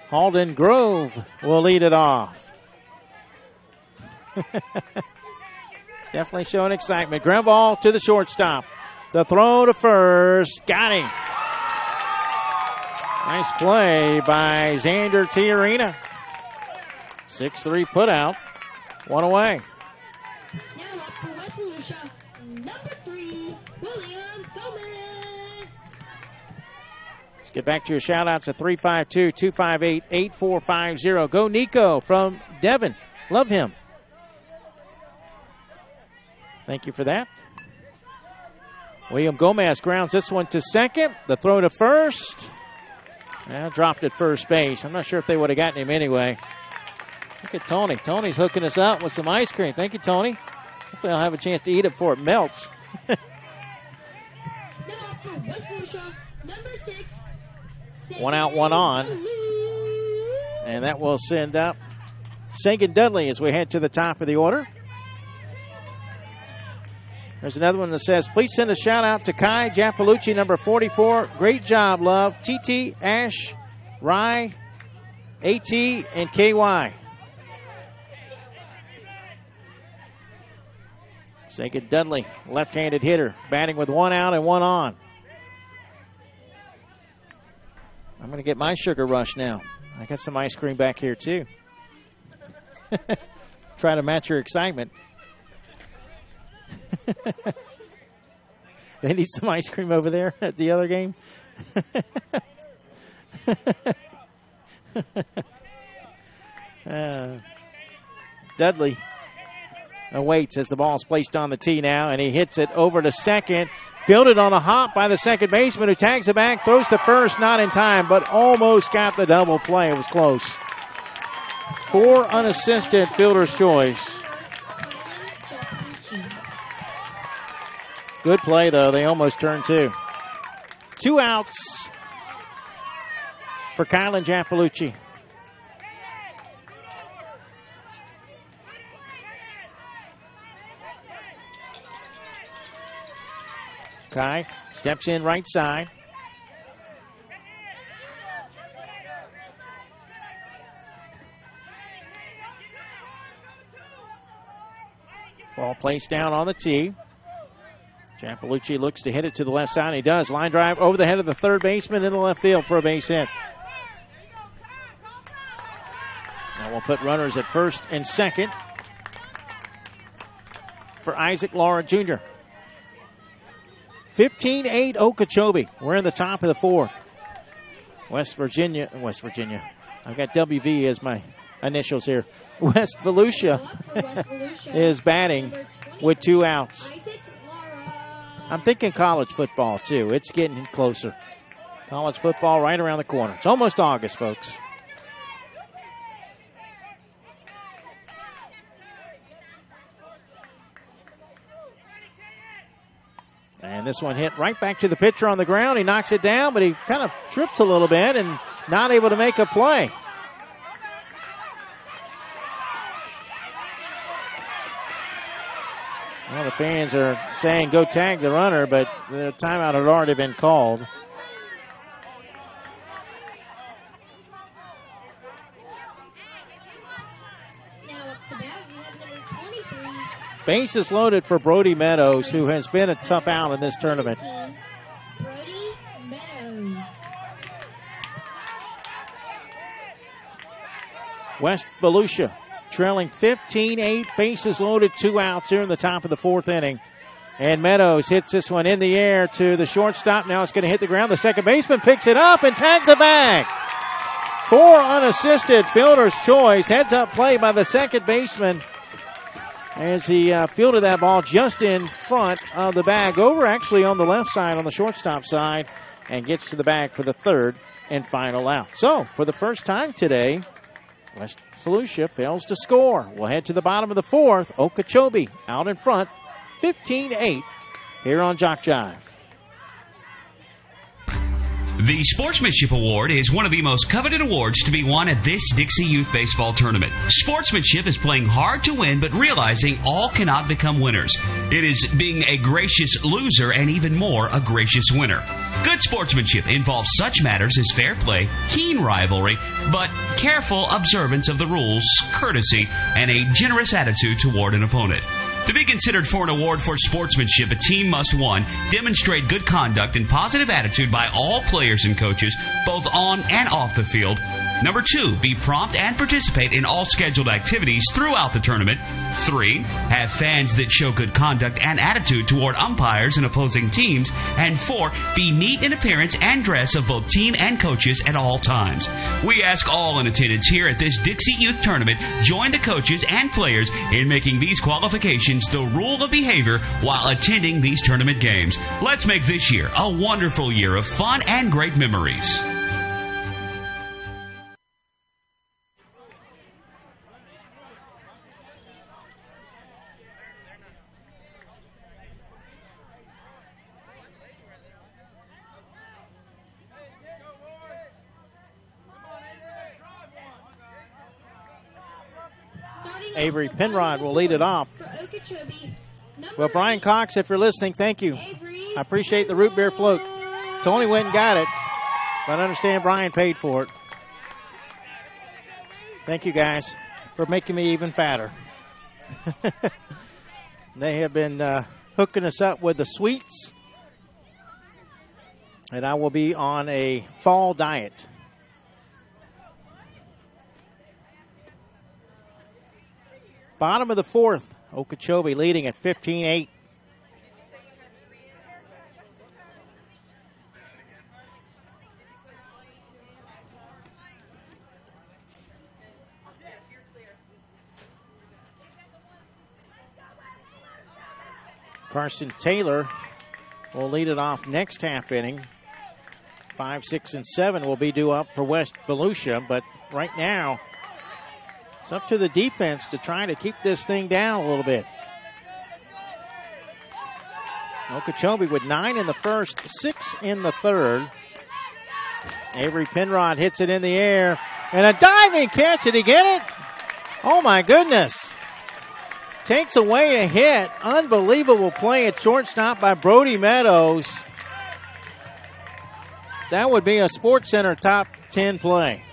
Holden Grove will lead it off. Definitely showing excitement. Ground ball to the shortstop. The throw to first. Got him. Nice play by Xander Tiarina. 6-3 put out. 1 away. Now up for West Volusia, number 3, William Gomez. Let's get back to your shout-outs at 352-258-8450. Go Nico from Devon. Love him. Thank you for that. William Gomez grounds this one to second. The throw to first. Dropped at first base. I'm not sure if they would have gotten him anyway. Look at Tony. Tony's hooking us up with some ice cream. Thank you, Tony. Hopefully I'll have a chance to eat it before it melts. Now for West Volusia, number 6. 1 out, 1 on. And that will send up Sagan Dudley as we head to the top of the order. There's another one that says, please send a shout out to Kai Giampalucci, number 44. Great job, love. TT, Ash, Rye, AT, and KY. Sagan Dudley, left-handed hitter, batting with 1 out and 1 on. I'm going to get my sugar rush now. I got some ice cream back here, too. Try to match your excitement. They need some ice cream over there at the other game. Dudley awaits as the ball is placed on the tee now, and he hits it over to second. Fielded on a hop by the second baseman, who tags it back, throws to first, not in time, but almost got the double play. It was close. 4 unassisted fielder's choice. Good play, though. They almost turned 2. 2 outs for Kylan Giampalucci. Kai steps in right side. Ball placed down on the tee. Giampalucci looks to hit it to the left side. He does. Line drive over the head of the third baseman in the left field for a base hit. Now we'll put runners at first and second for Isaac Laura Jr. 15-8 Okeechobee. We're in the top of the 4th. West Virginia. I've got WV as my initials here. West Volusia is batting with 2 outs. I'm thinking college football, too. It's getting closer. College football right around the corner. It's almost August, folks. And this one hit right back to the pitcher on the ground. He knocks it down, but he kind of trips a little bit and not able to make a play. Well, the fans are saying go tag the runner, but the timeout had already been called. Bases loaded for Brody Meadows, who has been a tough out in this tournament. Brody Meadows. West Volusia trailing 15-8, bases loaded, 2 outs here in the top of the 4th inning. And Meadows hits this one in the air to the shortstop. Now it's going to hit the ground. The second baseman picks it up and tags it back. 4 unassisted, fielder's choice. Heads up play by the second baseman as he fielded that ball just in front of the bag, over actually on the left side, on the shortstop side, and gets to the bag for the 3rd and final out. So, for the first time today, West Volusia fails to score. We'll head to the bottom of the 4th. Okeechobee out in front, 15-8 here on Jock Jive. The Sportsmanship Award is one of the most coveted awards to be won at this Dixie Youth Baseball Tournament. Sportsmanship is playing hard to win, but realizing all cannot become winners. It is being a gracious loser and even more a gracious winner. Good sportsmanship involves such matters as fair play, keen rivalry, but careful observance of the rules, courtesy, and a generous attitude toward an opponent. To be considered for an award for sportsmanship, a team must, 1, demonstrate good conduct and positive attitude by all players and coaches, both on and off the field. Number 2, be prompt and participate in all scheduled activities throughout the tournament. 3, have fans that show good conduct and attitude toward umpires and opposing teams. And 4, be neat in appearance and dress of both team and coaches at all times. We ask all in attendance here at this Dixie Youth Tournament join the coaches and players in making these qualifications the rule of behavior while attending these tournament games. Let's make this year a wonderful year of fun and great memories. Avery Penrod will lead it off. Well, Brian Cox, if you're listening, thank you. I appreciate the root beer float. Tony went and got it, but I understand Brian paid for it. Thank you, guys, for making me even fatter. They have been hooking us up with the sweets, and I will be on a fall diet. Bottom of the 4th, Okeechobee leading at 15-8. Carson Taylor will lead it off next half inning. 5, 6, and 7 will be due up for West Volusia, but right now it's up to the defense to try to keep this thing down a little bit. Okeechobee with 9 in the first, 6 in the 3rd. Avery Penrod hits it in the air, and a diving catch. Did he get it? Oh, my goodness. Takes away a hit. Unbelievable play at shortstop by Brody Meadows. That would be a SportsCenter top 10 play.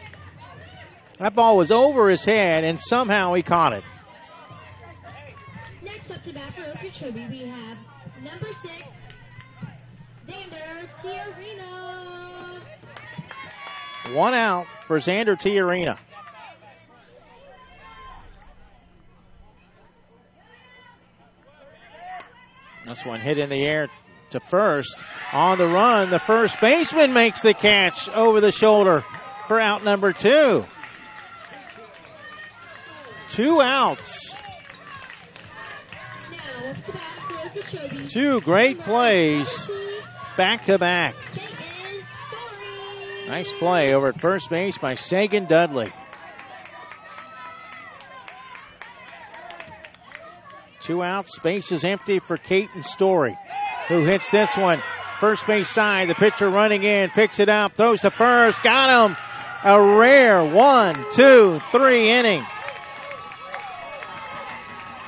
That ball was over his head, and somehow he caught it. Next up to bat for Okeechobee, we have number 6, Xander Tiarina. 1 out for Xander Tiarina. This one hit in the air to first. On the run, the first baseman makes the catch over the shoulder for out number 2. 2 outs. Now up to bat for Okeechobee. 2 great plays back to back. Nice play over at first base by Sagan Dudley. 2 outs, space is empty for Caton Story, who hits this one. First base side, the pitcher running in, picks it up, throws to first, got him. A rare 1, 2, 3 inning.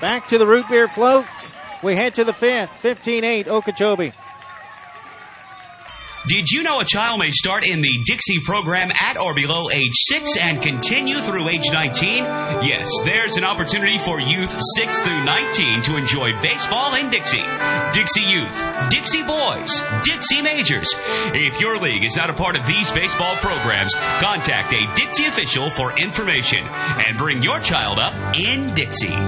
Back to the root beer float. We head to the 5th, 15-8, Okeechobee. Did you know a child may start in the Dixie program at or below age 6 and continue through age 19? Yes, there's an opportunity for youth 6 through 19 to enjoy baseball in Dixie. Dixie Youth, Dixie Boys, Dixie Majors. If your league is not a part of these baseball programs, contact a Dixie official for information and bring your child up in Dixie.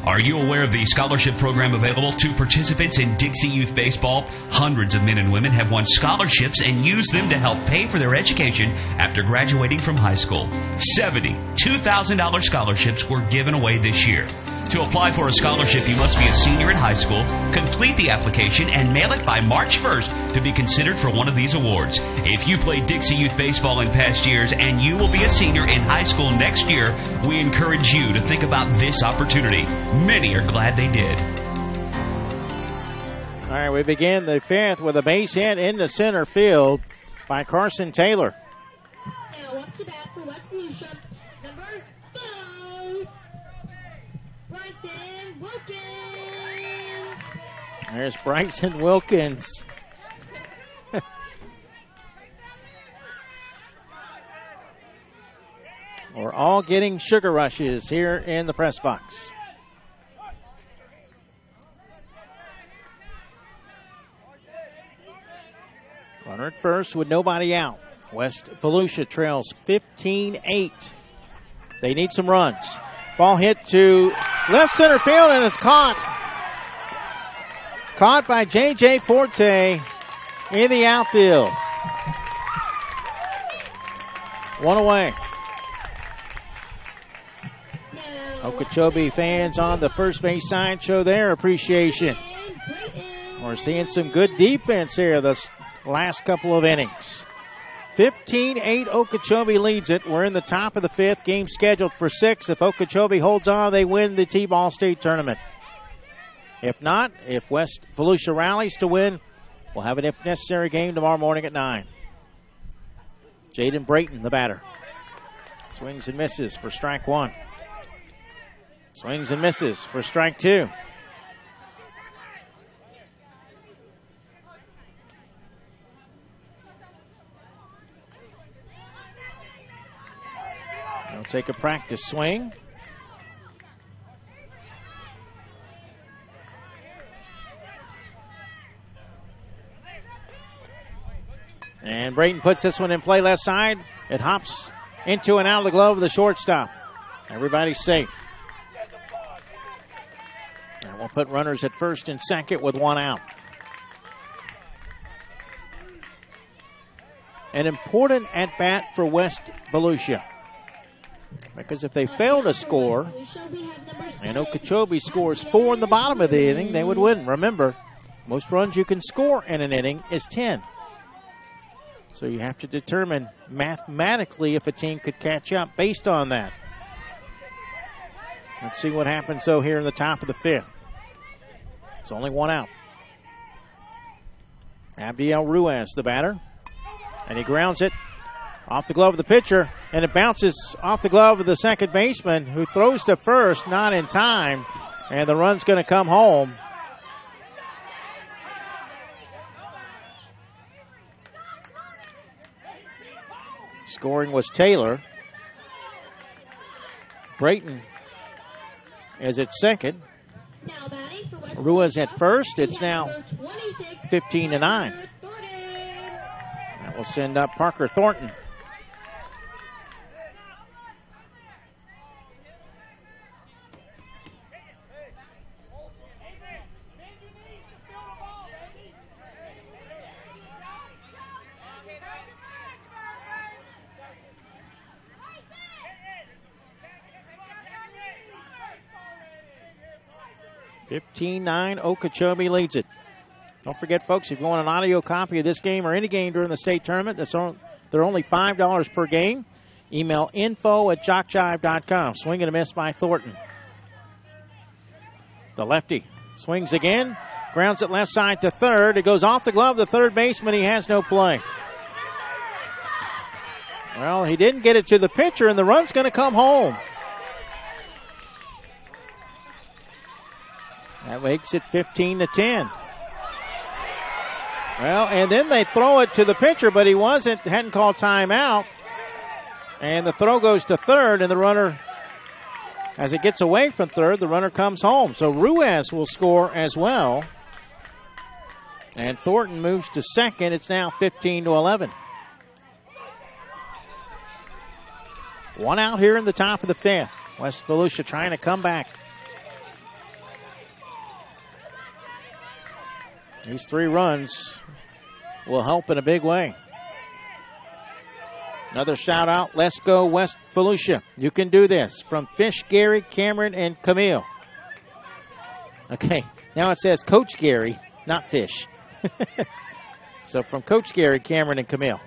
Are you aware of the scholarship program available to participants in Dixie Youth Baseball? Hundreds of men and women have won scholarships and used them to help pay for their education after graduating from high school. 70 $2,000 scholarships were given away this year. To apply for a scholarship, you must be a senior in high school, complete the application, and mail it by March 1st to be considered for one of these awards. If you played Dixie Youth Baseball in past years and you will be a senior in high school next year, we encourage you to think about this opportunity. Many are glad they did. All right, we begin the fifth with a base hit into center field by Carson Taylor. Now up to bat for West Volusia, number 5, Bryson Wilkins. There's Bryson Wilkins. We're all getting sugar rushes here in the press box. Runner at first with nobody out. West Volusia trails 15-8. They need some runs. Ball hit to left center field and is caught. Caught by J.J. Forte in the outfield. One away. Okeechobee fans on the first base side show their appreciation. We're seeing some good defense here this last couple of innings. 15-8, Okeechobee leads it. We're in the top of the fifth. Game scheduled for 6. If Okeechobee holds on, they win the T-Ball State Tournament. If not, if West Volusia rallies to win, we'll have an if necessary game tomorrow morning at 9. Jaden Brayton, the batter. Swings and misses for strike 1. Swings and misses for strike 2. They'll take a practice swing. And Brayton puts this one in play left side. It hops into and out of the glove of the shortstop. Everybody's safe. And we'll put runners at first and second with 1 out. An important at-bat for West Volusia. Because if they fail to score, and Okeechobee scores 4 in the bottom of the inning, they would win. Remember, most runs you can score in an inning is 10. So you have to determine mathematically if a team could catch up based on that. Let's see what happens, though, here in the top of the fifth. It's only 1 out. Abdiel Ruiz, the batter. And he grounds it off the glove of the pitcher, and it bounces off the glove of the second baseman, who throws to first, not in time, and the run's going to come home. Scoring was Taylor. Brayton is at second. Ruiz at first. It's now 15-9. That will send up Parker Thornton. (15-9), Okeechobee leads it. Don't forget, folks, if you want an audio copy of this game or any game during the state tournament, they're only $5 per game. Email info@jockjive.com. Swing and a miss by Thornton. The lefty Swings again. Grounds it left side to third. It goes off the glove of the third baseman. He has no play. Well, he didn't get it to the pitcher, and the run's going to come home. That makes it 15-10. Well, and then they throw it to the pitcher, but he hadn't called timeout. And the throw goes to third, and the runner, as it gets away from third, the runner comes home. So Ruiz will score as well. And Thornton moves to second. It's now 15-11. One out here in the top of the fifth. West Volusia trying to come back. These 3 runs will help in a big way. Another shout out. Let's go West Volusia. You can do this. From Fish, Gary, Cameron, and Camille. Okay, now it says Coach Gary, not Fish. So from Coach Gary, Cameron, and Camille.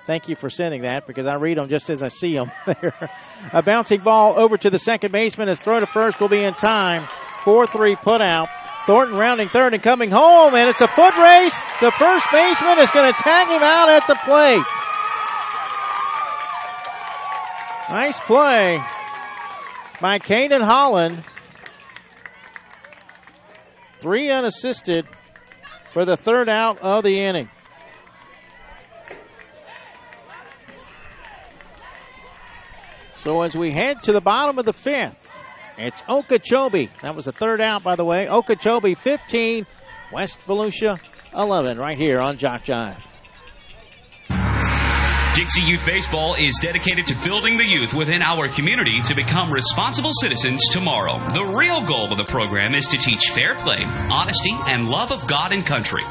Thank you for sending that because I read them just as I see them there. A bouncing ball over to the second baseman. His throw to first will be in time. 4-3 put out. Thornton rounding third and coming home, and it's a foot race. The first baseman is going to tag him out at the plate. Nice play by Caden Holland. 3 unassisted for the third out of the inning. So as we head to the bottom of the fifth, it's Okeechobee. That was the third out, by the way. Okeechobee 15, West Volusia 11, right here on Jock Jive. Dixie Youth Baseball is dedicated to building the youth within our community to become responsible citizens tomorrow. The real goal of the program is to teach fair play, honesty, and love of God and country.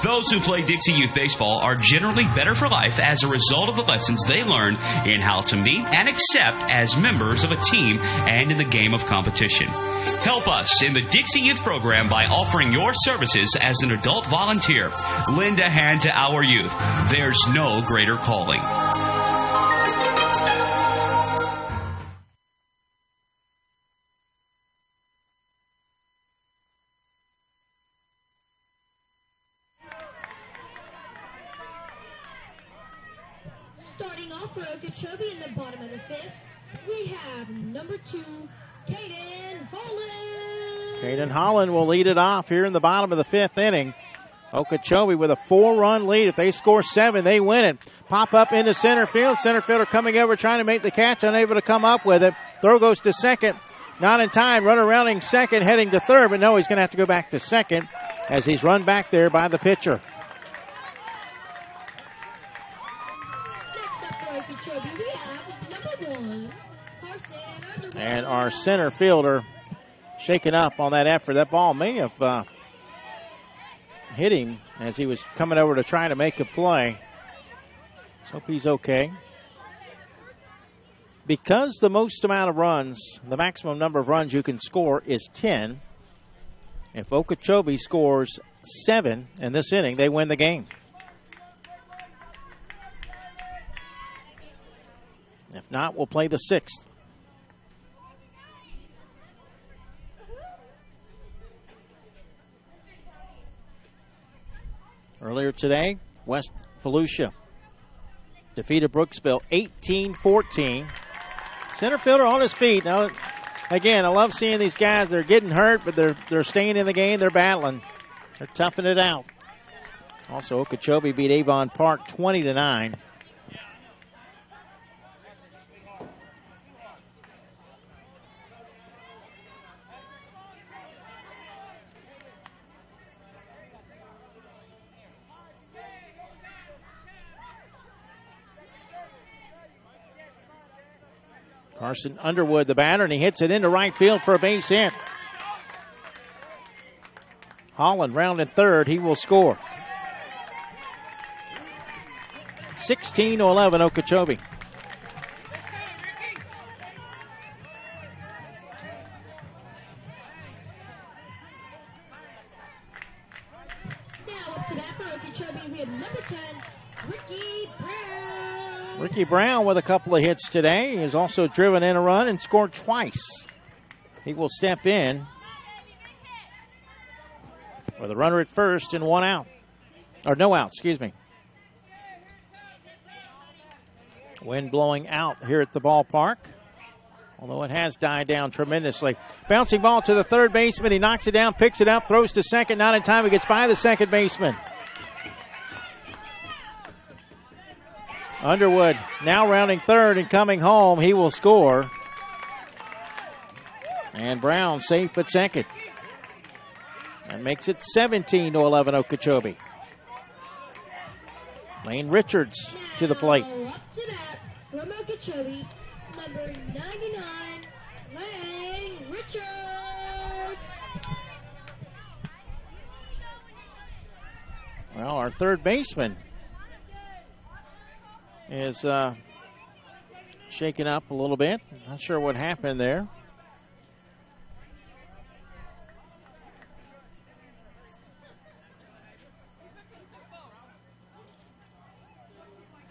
Those who play Dixie Youth Baseball are generally better for life as a result of the lessons they learn in how to meet and accept as members of a team and in the game of competition. Help us in the Dixie Youth program by offering your services as an adult volunteer. Lend a hand to our youth. There's no greater calling. Starting off for Okeechobee in the bottom of the fifth, we have number 2, Caden Holland. Caden Holland will lead it off here in the bottom of the fifth inning. Okeechobee with a 4-run lead. If they score 7, they win it. Pop up into center field. Center fielder coming over trying to make the catch, unable to come up with it. Throw goes to second. Not in time. Runner rounding second, heading to third, but no, he's going to have to go back to second as he's run back there by the pitcher. Next up for Okeechobee, we have number 1, Carson Underwood. And our center fielder shaken up on that effort. That ball may have hit him as he was coming over to try to make a play. Let's hope he's okay. Because the most amount of runs, the maximum number of runs you can score is 10. If Okeechobee scores 7 in this inning, they win the game. If not, we'll play the 6th. Earlier today, West Volusia defeated Brooksville 18-14. Center fielder on his feet. Now, again, I love seeing these guys. They're getting hurt, but they're staying in the game. They're battling. They're toughing it out. Also, Okeechobee beat Avon Park 20-9. Carson Underwood, the batter, and he hits it into right field for a base hit. Holland rounding third. He will score. 16-11 Okeechobee. Now up to bat for Okeechobee, we have number 10, Ricky Brown. Ricky Brown with a couple of hits today. He has also driven in a run and scored twice. He will step in with a runner at first and one out. Or no out, excuse me. Wind blowing out here at the ballpark, although it has died down tremendously. Bouncing ball to the third baseman. He knocks it down, picks it up, throws to second. Not in time. He gets by the second baseman. Underwood now rounding third and coming home. He will score. And Brown safe at second. That makes it 17-11 Okeechobee. Lane Richards to the plate. Up to bat from Okeechobee, number 99, Lane Richards. Well, our third baseman is shaken up a little bit. Not sure what happened there.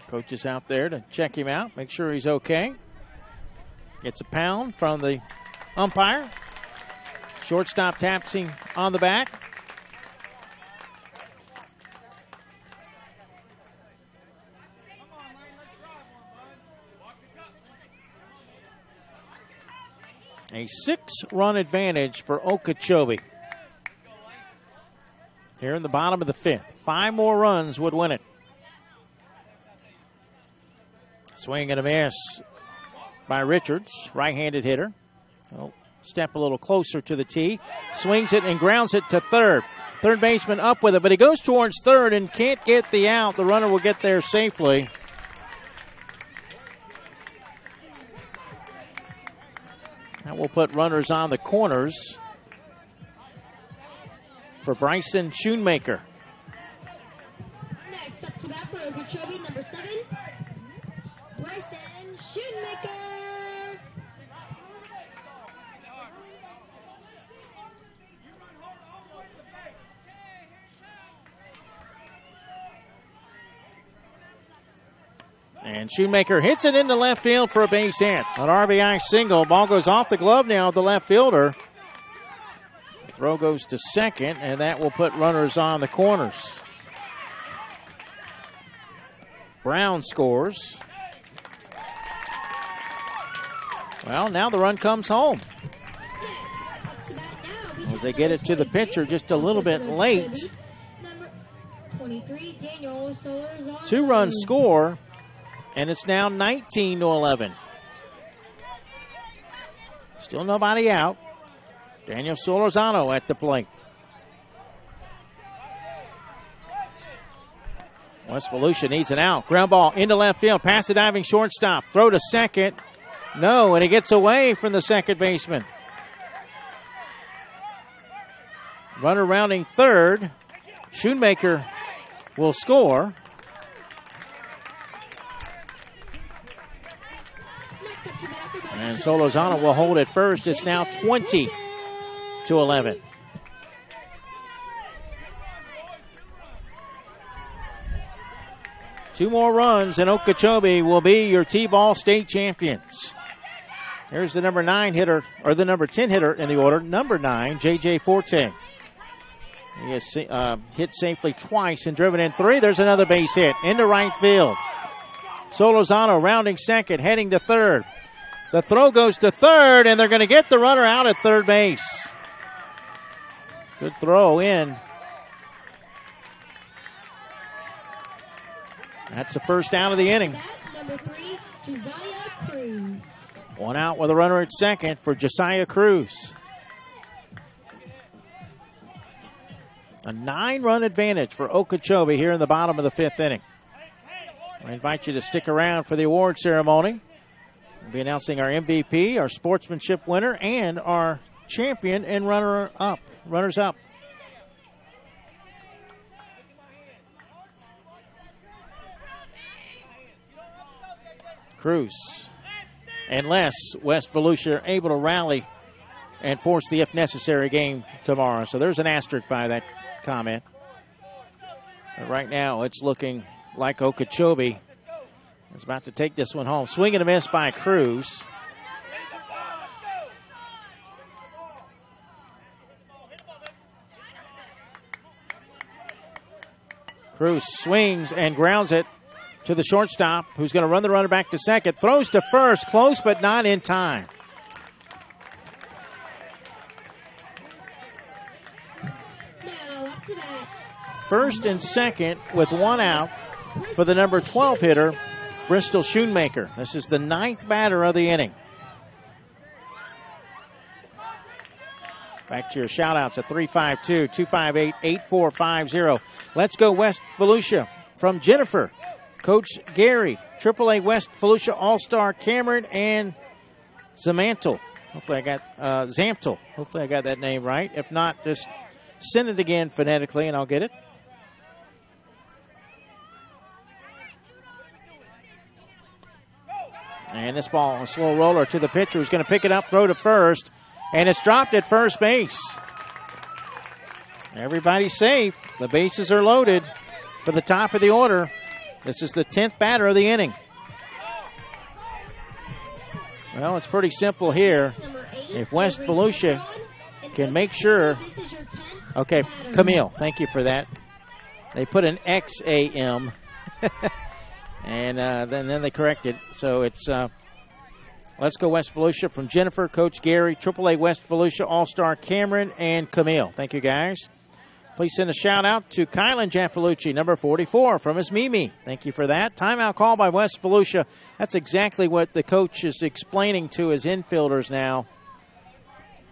Coach is out there to check him out, make sure he's okay. Gets a pound from the umpire. Shortstop taps him on the back. A 6-run advantage for Okeechobee. Here in the bottom of the fifth. 5 more runs would win it. Swing and a miss by Richards, right-handed hitter. Oh, step a little closer to the tee. Swings it and grounds it to third. Third baseman up with it, but he goes towards third and can't get the out. The runner will get there safely. That will put runners on the corners for Bryson Schoonmaker. Next up to bat for Okeechobee, number 7, Bryson Schoonmaker. And Schoonmaker hits it into left field for a base hit. An RBI single. Ball goes off the glove now of the left fielder. Throw goes to second, and that will put runners on the corners. Brown scores. Well, now the run comes home. As they get it to the pitcher just a little bit late. 2-run score, and it's now 19-11. Still nobody out. Daniel Solorzano at the plate. West Volusia needs an out. Ground ball into left field. Past the diving shortstop. Throw to second. No, and he gets away from the second baseman. Runner rounding third. Schoonmaker will score. And Solorzano will hold it first. It's now 20-11. Two more runs, and Okeechobee will be your T-ball state champions. Here's the number 9 hitter, or the number 10 hitter in the order, number 9, J.J. Forte. He has hit safely twice and driven in 3. There's another base hit into right field. Solorzano rounding second, heading to third. The throw goes to third, and they're going to get the runner out at third base. Good throw in. That's the first out of the inning. Number 3, Josiah Cruz. One out with a runner at second for Josiah Cruz. A 9-run advantage for Okeechobee here in the bottom of the 5th inning. I invite you to stick around for the award ceremony. We'll be announcing our MVP, our sportsmanship winner, and our champion and runners-up. Cruz. Unless West Volusia are able to rally and force the if necessary game tomorrow. So there's an asterisk by that comment. But right now it's looking like Okeechobee is about to take this one home. Swing and a miss by Cruz. Cruz swings and grounds it to the shortstop, who's going to run the runner back to second. Throws to first, close but not in time. First and second with one out for the number 12 hitter, Bristol Schoonmaker. This is the 9th batter of the inning. Back to your shout-outs at 352-258-8450. Let's go West Volusia from Jennifer, Coach Gary, AAA West Volusia All-Star Cameron, and Zamantel. Hopefully I got Zamtel. Hopefully I got that name right. If not, just send it again phonetically and I'll get it. And this ball, a slow roller to the pitcher who's going to pick it up, throw to first, and it's dropped at first base. Everybody's safe. The bases are loaded for the top of the order. This is the 10th batter of the inning. Well, it's pretty simple here. If West Volusia can make sure. Okay, Camille, thank you for that. They put an XAM. And then they corrected. So it's Let's Go West Volusia from Jennifer, Coach Gary, AAA West Volusia All-Star Cameron, and Camille. Thank you, guys. Please send a shout-out to Kylan Japalucci, number 44, from his Mimi. Thank you for that. Timeout call by West Volusia. That's exactly what the coach is explaining to his infielders now.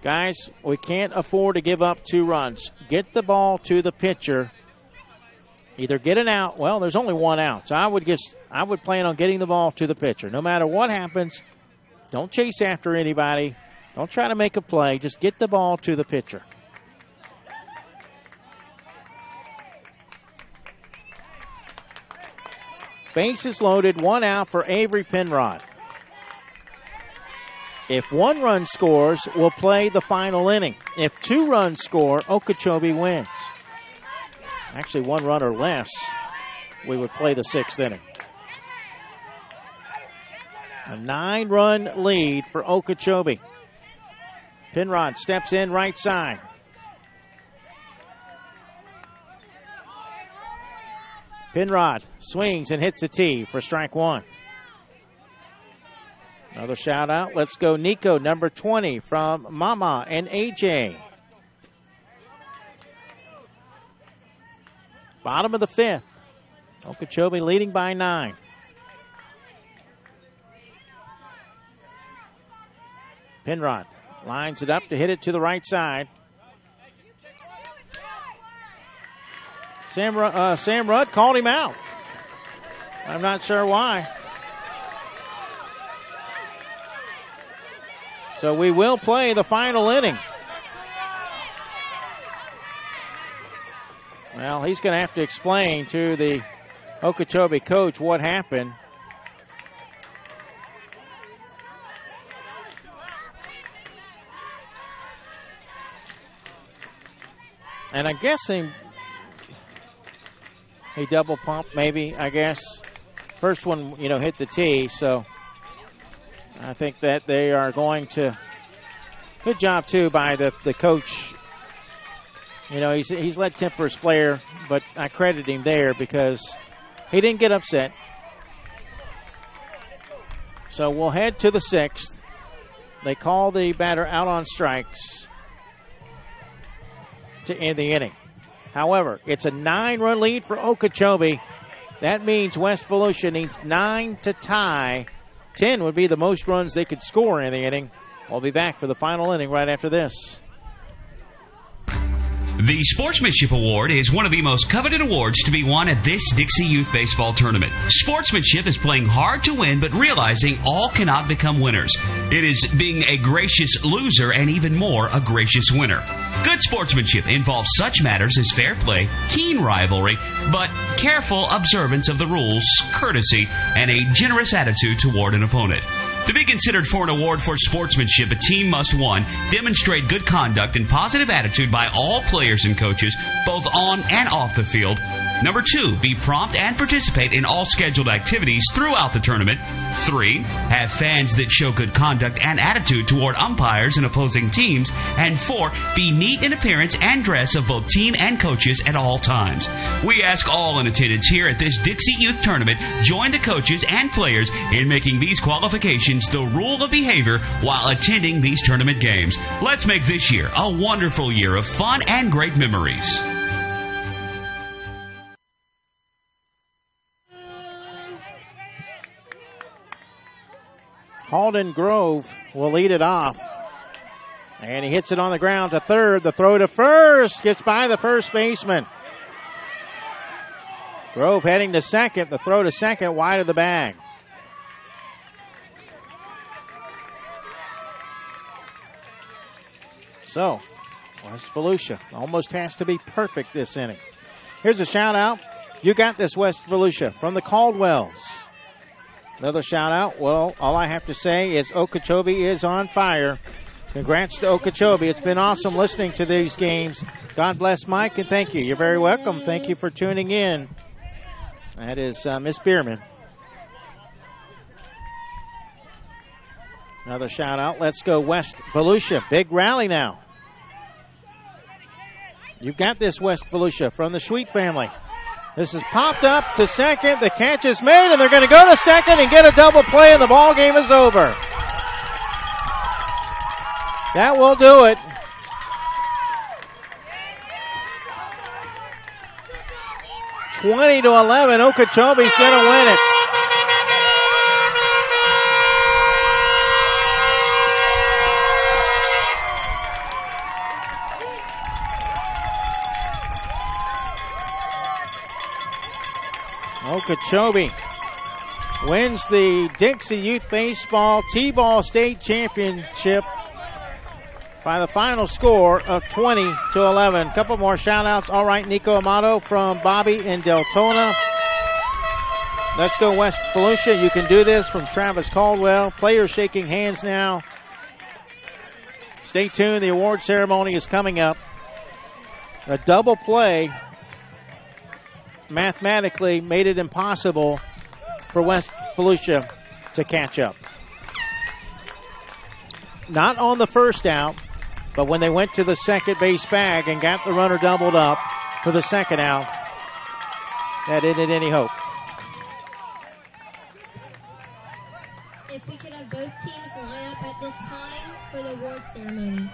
Guys, we can't afford to give up 2 runs. Get the ball to the pitcher. Either get an out. Well, there's only 1 out, so I would plan on getting the ball to the pitcher. No matter what happens, don't chase after anybody. Don't try to make a play. Just get the ball to the pitcher. Bases loaded, 1 out for Avery Penrod. If 1 run scores, we'll play the final inning. If 2 runs score, Okeechobee wins. Actually, 1 run or less, we would play the 6th inning. A 9-run lead for Okeechobee. Penrod steps in right side. Penrod swings and hits the tee for strike 1. Another shout out. Let's go Nico, number 20, from Mama and AJ. Bottom of the 5th. Okeechobee leading by 9. Penrod lines it up to hit it to the right side. Sam Rudd called him out. I'm not sure why. So we will play the final inning. Well, he's going to have to explain to the Okeechobee coach what happened. And I'm guessing he double pumped, maybe, I guess. First one, hit the tee, so I think that they are going to. Good job, too, by the coach. He's let tempers flare, but I credit him there because he didn't get upset. So we'll head to the 6th. They call the batter out on strikes to end the inning. However, it's a 9-run lead for Okeechobee. That means West Volusia needs 9 to tie. 10 would be the most runs they could score in the inning. We'll be back for the final inning right after this. The Sportsmanship Award is one of the most coveted awards to be won at this Dixie Youth Baseball Tournament. Sportsmanship is playing hard to win, but realizing all cannot become winners. It is being a gracious loser and even more a gracious winner. Good sportsmanship involves such matters as fair play, keen rivalry, but careful observance of the rules, courtesy, and a generous attitude toward an opponent. To be considered for an award for sportsmanship, a team must, 1, demonstrate good conduct and positive attitude by all players and coaches, both on and off the field. Number 2, be prompt and participate in all scheduled activities throughout the tournament. 3. Have fans that show good conduct and attitude toward umpires and opposing teams. And 4. Be neat in appearance and dress of both team and coaches at all times. We ask all in attendance here at this Dixie Youth Tournament join the coaches and players in making these qualifications the rule of behavior while attending these tournament games. Let's make this year a wonderful year of fun and great memories. Halden Grove will lead it off. And he hits it on the ground to third. The throw to first gets by the first baseman. Grove heading to second. The throw to second wide of the bag. So, West Volusia almost has to be perfect this inning. Here's a shout out. You got this, West Volusia, from the Caldwells. Another shout out. Well, all I have to say is Okeechobee is on fire. Congrats to Okeechobee. It's been awesome listening to these games. God bless Mike, and thank you. You're very welcome. Thank you for tuning in. That is Miss Bierman. Another shout out. Let's go West Volusia. Big rally now. You've got this, West Volusia, from the Sweet family. This is popped up to second. The catch is made, and they're going to go to second and get a double play, and the ball game is over. That will do it. (20-11). Okeechobee's going to win it. Okeechobee wins the Dixie Youth Baseball T-Ball State Championship by the final score of 20-11. A couple more shout-outs. All right, Nico Amato from Bobby in Deltona. Let's go West Volusia. You can do this from Travis Caldwell. Players shaking hands now. Stay tuned. The award ceremony is coming up. A double play mathematically made it impossible for West Volusia to catch up. Not on the first out, but when they went to the second base bag and got the runner doubled up for the second out, that ended any hope. If we could have both teams line up at this time for the award ceremony.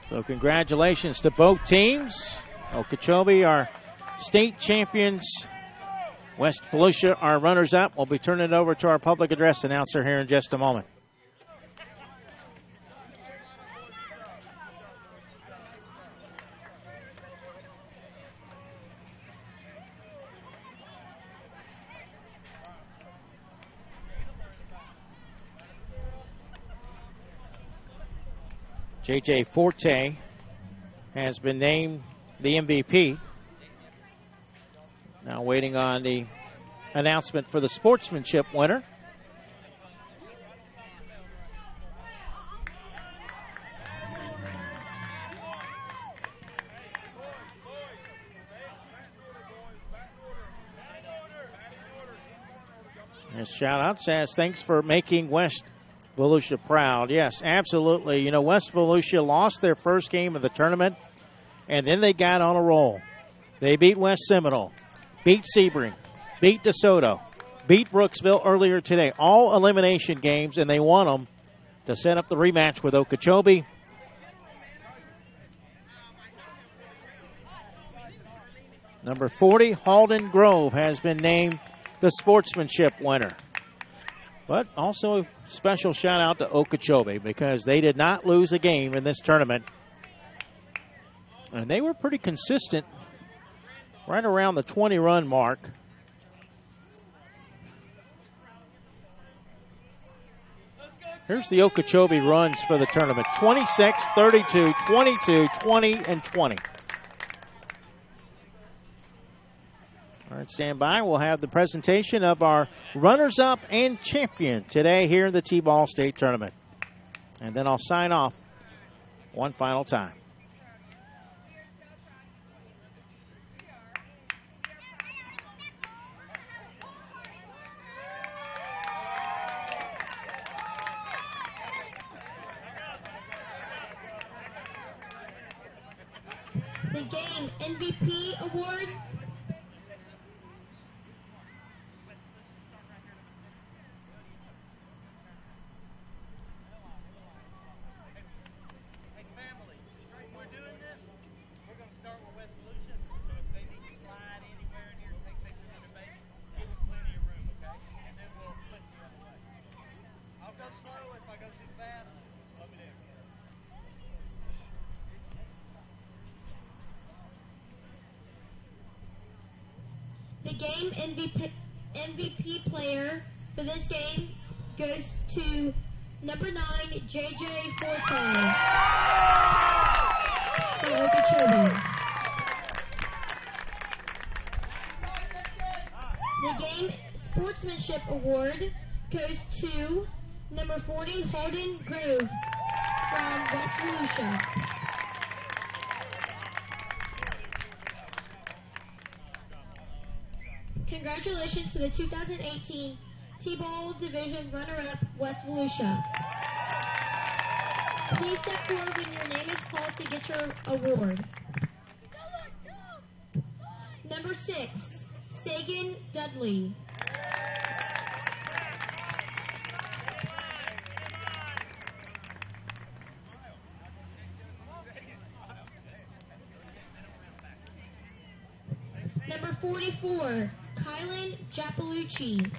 So congratulations to both teams. Okeechobee, our state champions. West Volusia, our runners-up. We'll be turning it over to our public address announcer here in just a moment. J.J. Forte has been named the MVP. Now waiting on the announcement for the sportsmanship winner. This shout out says, thanks for making West Volusia proud. Yes, absolutely. You know, West Volusia lost their first game of the tournament, and then they got on a roll. They beat West Seminole, beat Sebring, beat DeSoto, beat Brooksville earlier today. All elimination games, and they won them to set up the rematch with Okeechobee. Number 40, Halden Grove, has been named the sportsmanship winner. But also a special shout out to Okeechobee because they did not lose a game in this tournament. And they were pretty consistent right around the 20-run mark. Here's the Okeechobee runs for the tournament. 26, 32, 22, 20, and 20. All right, stand by. We'll have the presentation of our runners-up and champion today here in the T-Ball State Tournament. And then I'll sign off one final time. The game MVP award We're doing this. We're going to start with West Volusia. So if they need to slide anywhere in here and take pictures of their babies, give them plenty of room, okay? And then we'll flip the other way. I'll go slow. If I go too fast, slow me down. The game MVP player for this game goes to number 9, JJ Forte from Okeechobee. The game sportsmanship award goes to number 40, Holden Groove from West Volusia. Congratulations to the 2018 T-Ball Division runner-up, West Volusia. Please step forward when your name is called to get your award. Number 6, Sagan Dudley. Number 44, Kylan Japalucci.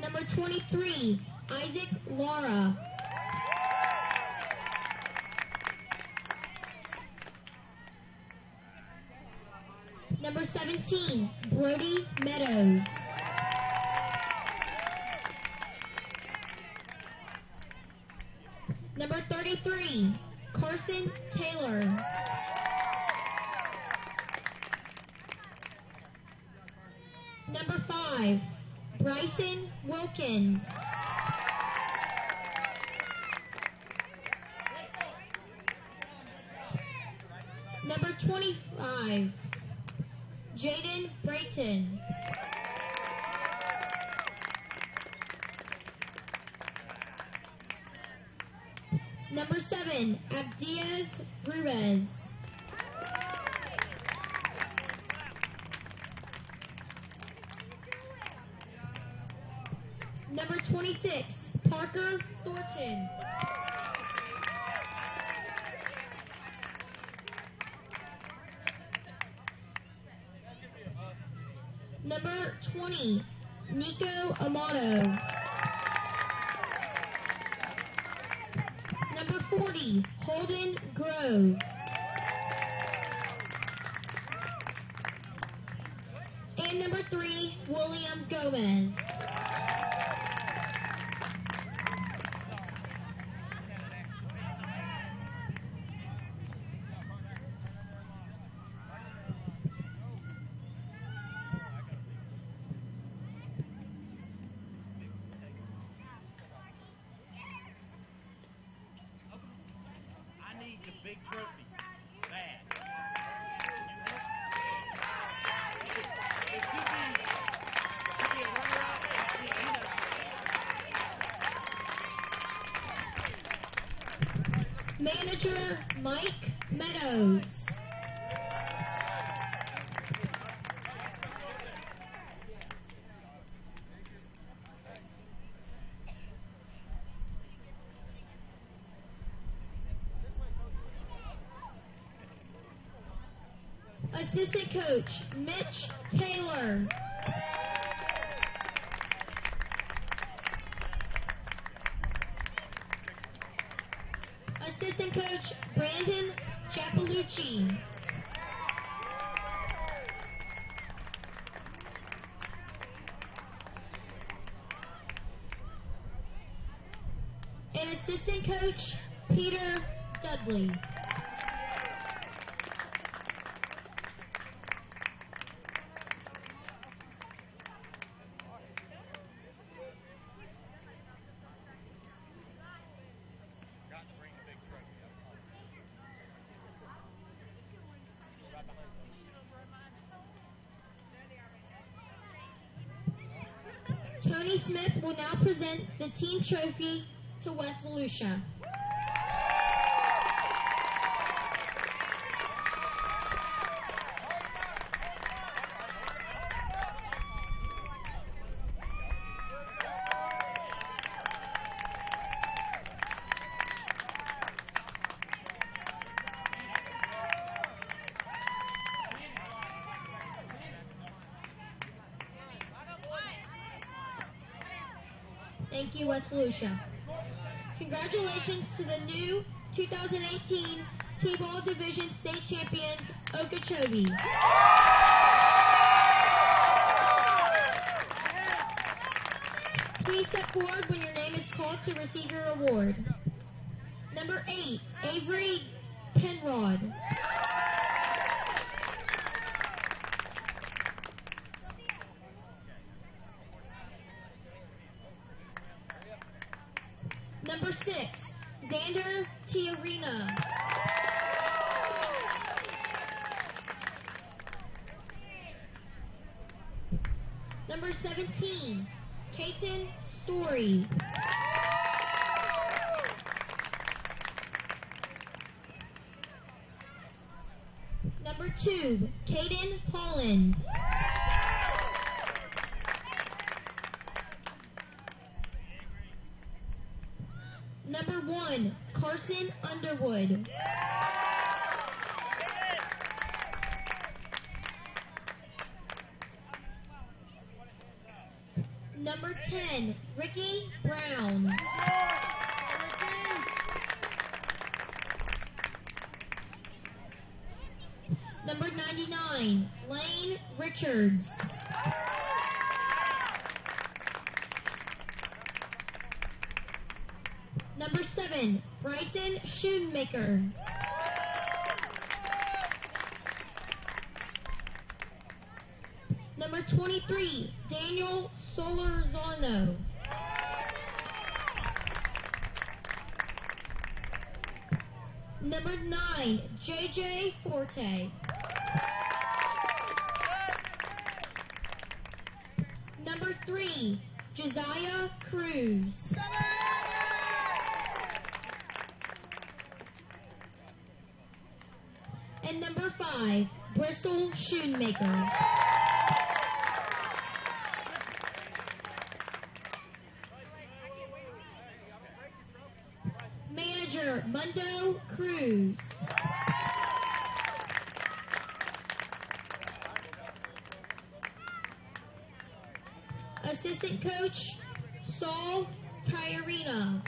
Number 23, Isaac Lara. Number 17, Brody Meadows. Number 33, Carson Taylor. Number 5, Bryson Wilkins. Number 25, Jaden Brayton. Number 7, Abdias Ruiz. Number 26, Parker Thornton. Number 20, Nico Amato. Number 40, Holden Grove. And number 3, William Gomez. I need the big trophies. Bad. If you be a runner-up, Manager Mike Meadows. Assistant coach Mitch Taylor. Assistant coach Brandon Japalucci. And assistant coach Peter Dudley. got to bring the big trophy up. Right behind them. Tony Smith will now present the team trophy to West Volusia. Thank you, West Volusia. Congratulations to the new 2018 T-Ball Division State Champions, Okeechobee. Please step forward when your name is called to receive your award. Number 8, Avery Penrod. Number 6, Xander Tiarina. Number 17, Kaiten Story. Number 2, Caden Holland. Number 1, Carson Underwood. Number 10, Ricky Brown. Number 99, Lane Richards. Number 7, Bryson Schoonmaker. Number 23, Daniel Solorzano. Number 9, JJ Forte. Number 3, Josiah Cruz. And number 5, Bristol Schoonmaker. Manager, Mundo Cruz. Assistant coach, Saul Tiarina.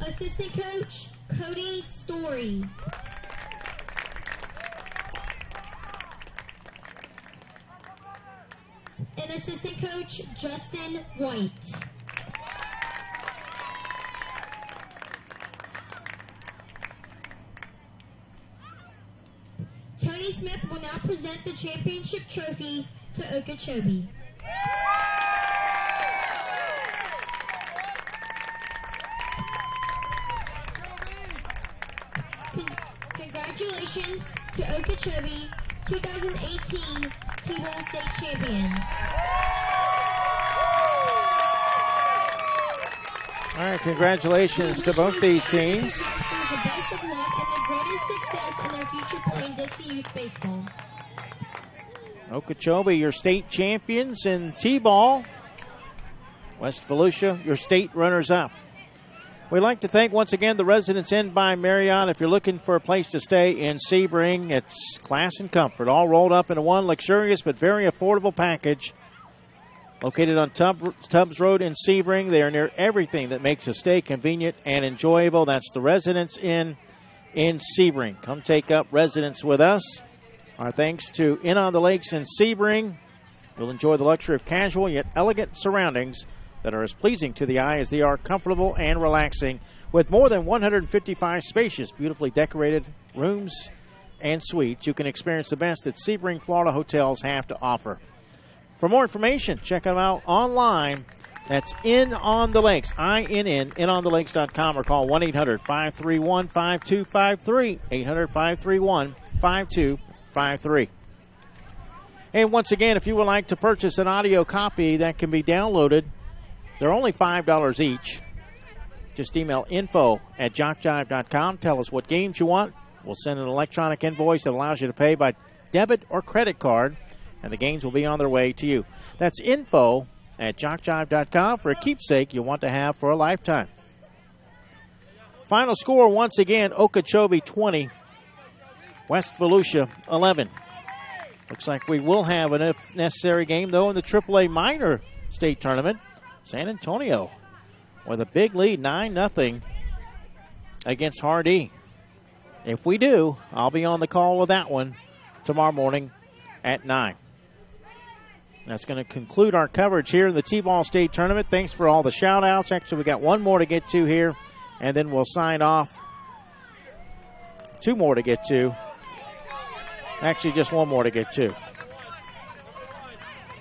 Assistant coach, Cody Story. And assistant coach, Justin White. Tony Smith will now present the championship trophy to Okeechobee. Congratulations to Okeechobee 2018 T-Ball State Champions. All right, congratulations to both these teams. The best of luck and the greatest success in their future playing Dixie Youth Baseball. Okeechobee, your state champions in T-ball. West Volusia, your state runners-up. We'd like to thank once again the Residence Inn by Marriott. If you're looking for a place to stay in Sebring, it's class and comfort, all rolled up into one luxurious but very affordable package. Located on Tubbs Road in Sebring, they are near everything that makes a stay convenient and enjoyable. That's the Residence Inn in Sebring. Come take up residence with us. Our thanks to Inn on the Lakes in Sebring. You'll enjoy the luxury of casual yet elegant surroundings that are as pleasing to the eye as they are comfortable and relaxing, with more than 155 spacious, beautifully decorated rooms and suites. You can experience the best that Sebring, Florida hotels have to offer. For more information, check them out online. That's Inn on the Lakes, INN, innonthelakes.com, or call 1-800-531-5253, 800-531-5253. And once again, if you would like to purchase an audio copy that can be downloaded, they're only $5 each. Just email info@jockjive.com. Tell us what games you want. We'll send an electronic invoice that allows you to pay by debit or credit card, and the games will be on their way to you. That's info@jockjive.com for a keepsake you'll want to have for a lifetime. Final score, once again, Okeechobee 20, West Volusia 11. Looks like we will have an if necessary game, though, in the AAA minor state tournament. San Antonio with a big lead, 9-0 against Hardee. If we do, I'll be on the call with that one tomorrow morning at 9. That's going to conclude our coverage here in the T-Ball State Tournament. Thanks for all the shout-outs. Actually, we got one more to get to here, and then we'll sign off. Two more to get to. Actually, just one more to get to.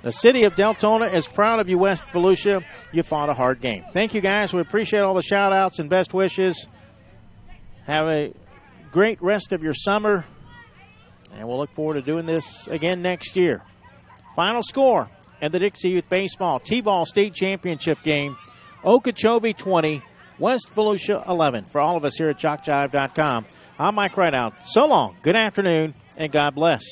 The city of Deltona is proud of you, West Volusia. You fought a hard game. Thank you, guys. We appreciate all the shout-outs and best wishes. Have a great rest of your summer, and we'll look forward to doing this again next year. Final score in the Dixie Youth Baseball T-Ball State Championship game, Okeechobee 20, West Volusia 11. For all of us here at JockJive.com, I'm Mike Rideout. So long, good afternoon, and God bless.